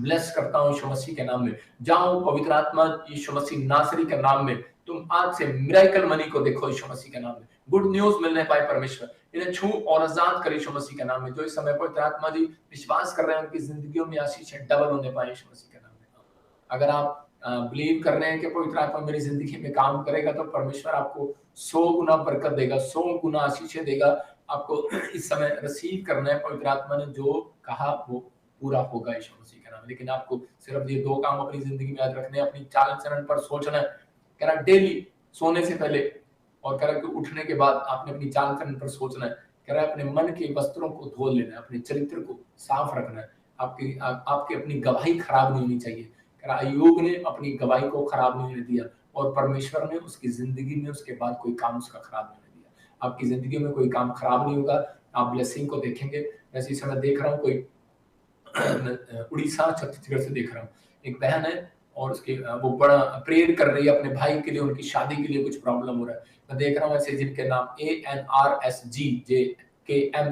ब्लेस करता हूं यीशु मसीह के नाम में। जाओ पवित्र आत्मा यीशु मसीह नासरी के नाम में, तुम आज से मिरेकल मनी को देखो यीशु मसीह के नाम में। गुड न्यूज मिलने पाए परमेश्वर, इन्हें छू और आजाद कर यीशु मसीह के नाम में। जो इस समय पवित्र आत्मा जी विश्वास कर रहे हैं उनकी जिंदगियों में आशीष डबल होने पाए यीशु मसीह के नाम में। अगर आप बिलीव कर रहे हैं कि पवित्र आत्मा मेरी जिंदगी में काम करेगा, तो परमेश्वर आपको 100 गुना बरकत देगा, 100 गुना आशीषें देगा। आपको इस समय रिसीव करना है, पवित्र आत्मा ने जो कहा वो पूरा होगा यीशु मसीह के नाम। लेकिन आपको सिर्फ ये 2 काम अपनी जिंदगी में याद रखने हैं, अपनी चाल चलन पर सोचना है। कह रहा डेली सोने से पहले और कह रहा कि उठने के बाद आपने अपनी चाल चलन पर सोचना है। कह रहा है अपने मन के वस्त्रों को धो लेना है, अपने चरित्र को साफ रखना है। आपकी अपनी गवाही खराब नहीं होनी चाहिए। कह रहा अय्यूब ने अपनी गवाही को खराब नहीं होने दिया और परमेश्वर ने उसकी जिंदगी में उसके बाद कोई काम उसका खराब नहीं होने दिया। आपकी जिंदगी में कोई काम खराब नहीं होगा, आप ब्लेसिंग को देखेंगे। वैसे इस समय देख रहा हूँ कोई उड़ीसा छत्तीसगढ़ से देख रहा हूँ, एक बहन है और उसकी वो बड़ा प्रेयर कर रही है अपने भाई के लिए, उनकी शादी के लिए कुछ प्रॉब्लम हो रहा है। मैं देख रहा हूँ ऐसे जिनके नाम ANRSGJKM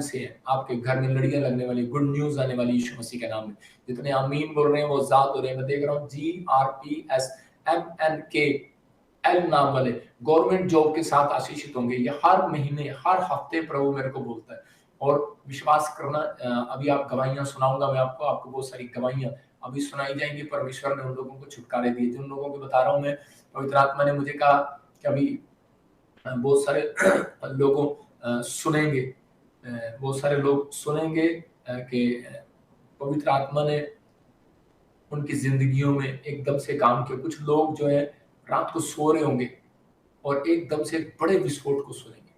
से है, आपके घर में लड़ियां लगने वाली, गुड न्यूज आने वाली यीशु मसीह के नाम में। जितने आमीन बोल रहे हैं वो आजाद हो रहे हैं। मैं देख रहा हूँ GRPSMNKL नाम वाले गवर्नमेंट जॉब के साथ आशीषित होंगे। ये हर महीने हर हफ्ते प्रभु मेरे को बोलता है और विश्वास करना। अभी आप गवाहियां सुनाऊंगा मैं आपको बहुत सारी गवाहियां अभी सुनाई जाएंगी। परमेश्वर ने उन लोगों को छुटकारे दिए जिन लोगों को बता रहा हूं मैं। पवित्र आत्मा ने मुझे कहा कि अभी बहुत सारे लोगों सुनेंगे, बहुत सारे लोग सुनेंगे कि पवित्र आत्मा ने उनकी जिंदगियों में एकदम से काम किया। कुछ लोग जो है रात को सो रहे होंगे और एकदम से एक बड़े विस्फोट को सुनेंगे।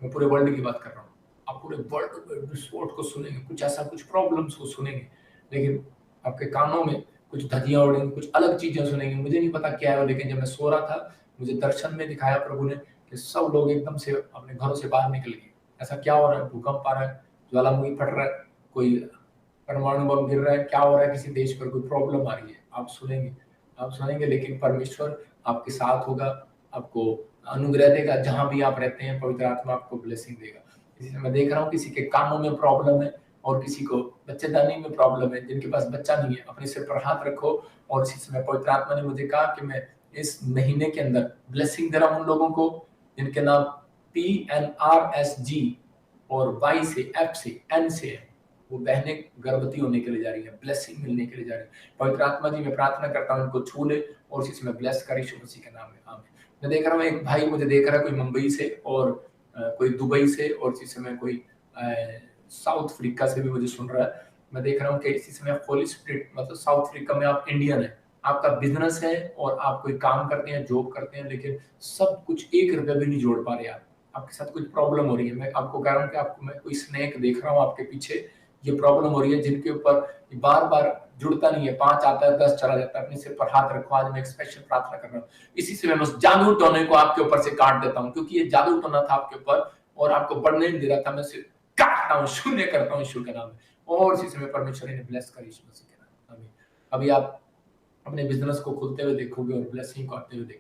मैं पूरे वर्ल्ड की बात कर रहा हूँ, आप पूरे वर्ल्ड में विस्फोट को सुनेंगे, कुछ ऐसा कुछ प्रॉब्लम्स को सुनेंगे, लेकिन आपके कानों में कुछ धजियां उड़ेंगी, कुछ अलग चीजें सुनेंगे। मुझे नहीं पता क्या है, लेकिन जब मैं सो रहा था मुझे दर्शन में दिखाया प्रभु ने कि सब लोग एकदम से अपने घरों से बाहर निकल गए। ऐसा क्या हो रहा है? भूकंप आ रहा है, ज्वालामुखी फट रहा है, कोई परमाणु बम गिर रहा है, क्या हो रहा है, किसी देश पर कोई प्रॉब्लम आ रही है, आप सुनेंगे। लेकिन परमेश्वर आपके साथ होगा, आपको अनुग्रह देगा जहां भी आप रहते हैं। पवित्र आत्मा आपको ब्लेसिंग देगा। इसी से मैं देख रहा हूँ किसी के कानों में प्रॉब्लम है और किसी को बच्चेदानी में प्रॉब्लम है। जिनके पास बच्चा नहीं है अपने सिर पर हाथ रखो। और इसी समय पवित्र आत्मा ने मुझे कहा कि मैं इस महीने के अंदर ब्लेसिंग दे रहा हूँ उन लोगों को जिनके नाम PNRSG और Y से, F से, N से है। वो बहनें गर्भवती होने के लिए जा रही है, ब्लेसिंग मिलने के लिए जा रही है। पवित्र आत्मा जी मैं प्रार्थना करता हूँ उनको छू ले और इसी समय ब्लेस करे यीशु मसीह के नाम में, आमीन। मैं देख रहा हूँ एक भाई मुझे देख रहा है, कोई मुंबई से और कोई दुबई से और इसी समय कोई साउथ अफ्रीका से भी मुझे सुन रहा है। मैं देख रहा हूँ कि इसी समय होली स्पिरिट, मतलब साउथ अफ्रीका में आप इंडियन है, आपका बिजनेस है और आप कोई काम करते हैं, जॉब करते हैं, लेकिन सब कुछ 1 रुपया भी नहीं जोड़ पा रहे आप, आपके साथ कुछ प्रॉब्लम हो रही है। मैं आपको कह रहा हूँ कि आपको मैं कोई स्नेक देख रहा हूँ आपके पीछे, ये प्रॉब्लम हो रही है जिनके ऊपर बार बार जुड़ता नहीं है, 5 आता है 10 चला जाता है। अपने सिर पर हाथ रखो, आज मैं एक स्पेशल प्रार्थना कर रहा हूँ। इसी से मैं उस जादू टोने को आपके ऊपर से काट देता हूँ, क्योंकि ये जादू टोना था आपके ऊपर और आपको बढ़ने नहीं दे रहा था। मैं इसे काटता हूँ, शून्य करता हूँ यीशु के नाम में। और इसी समय परमेश्वर ने ब्लेस कर यीशु मसीह के नाम में, अभी आप अपने बिजनेस को खुलते हुए देखोगे और ब्लेसिंग को आते हुए देखोगे।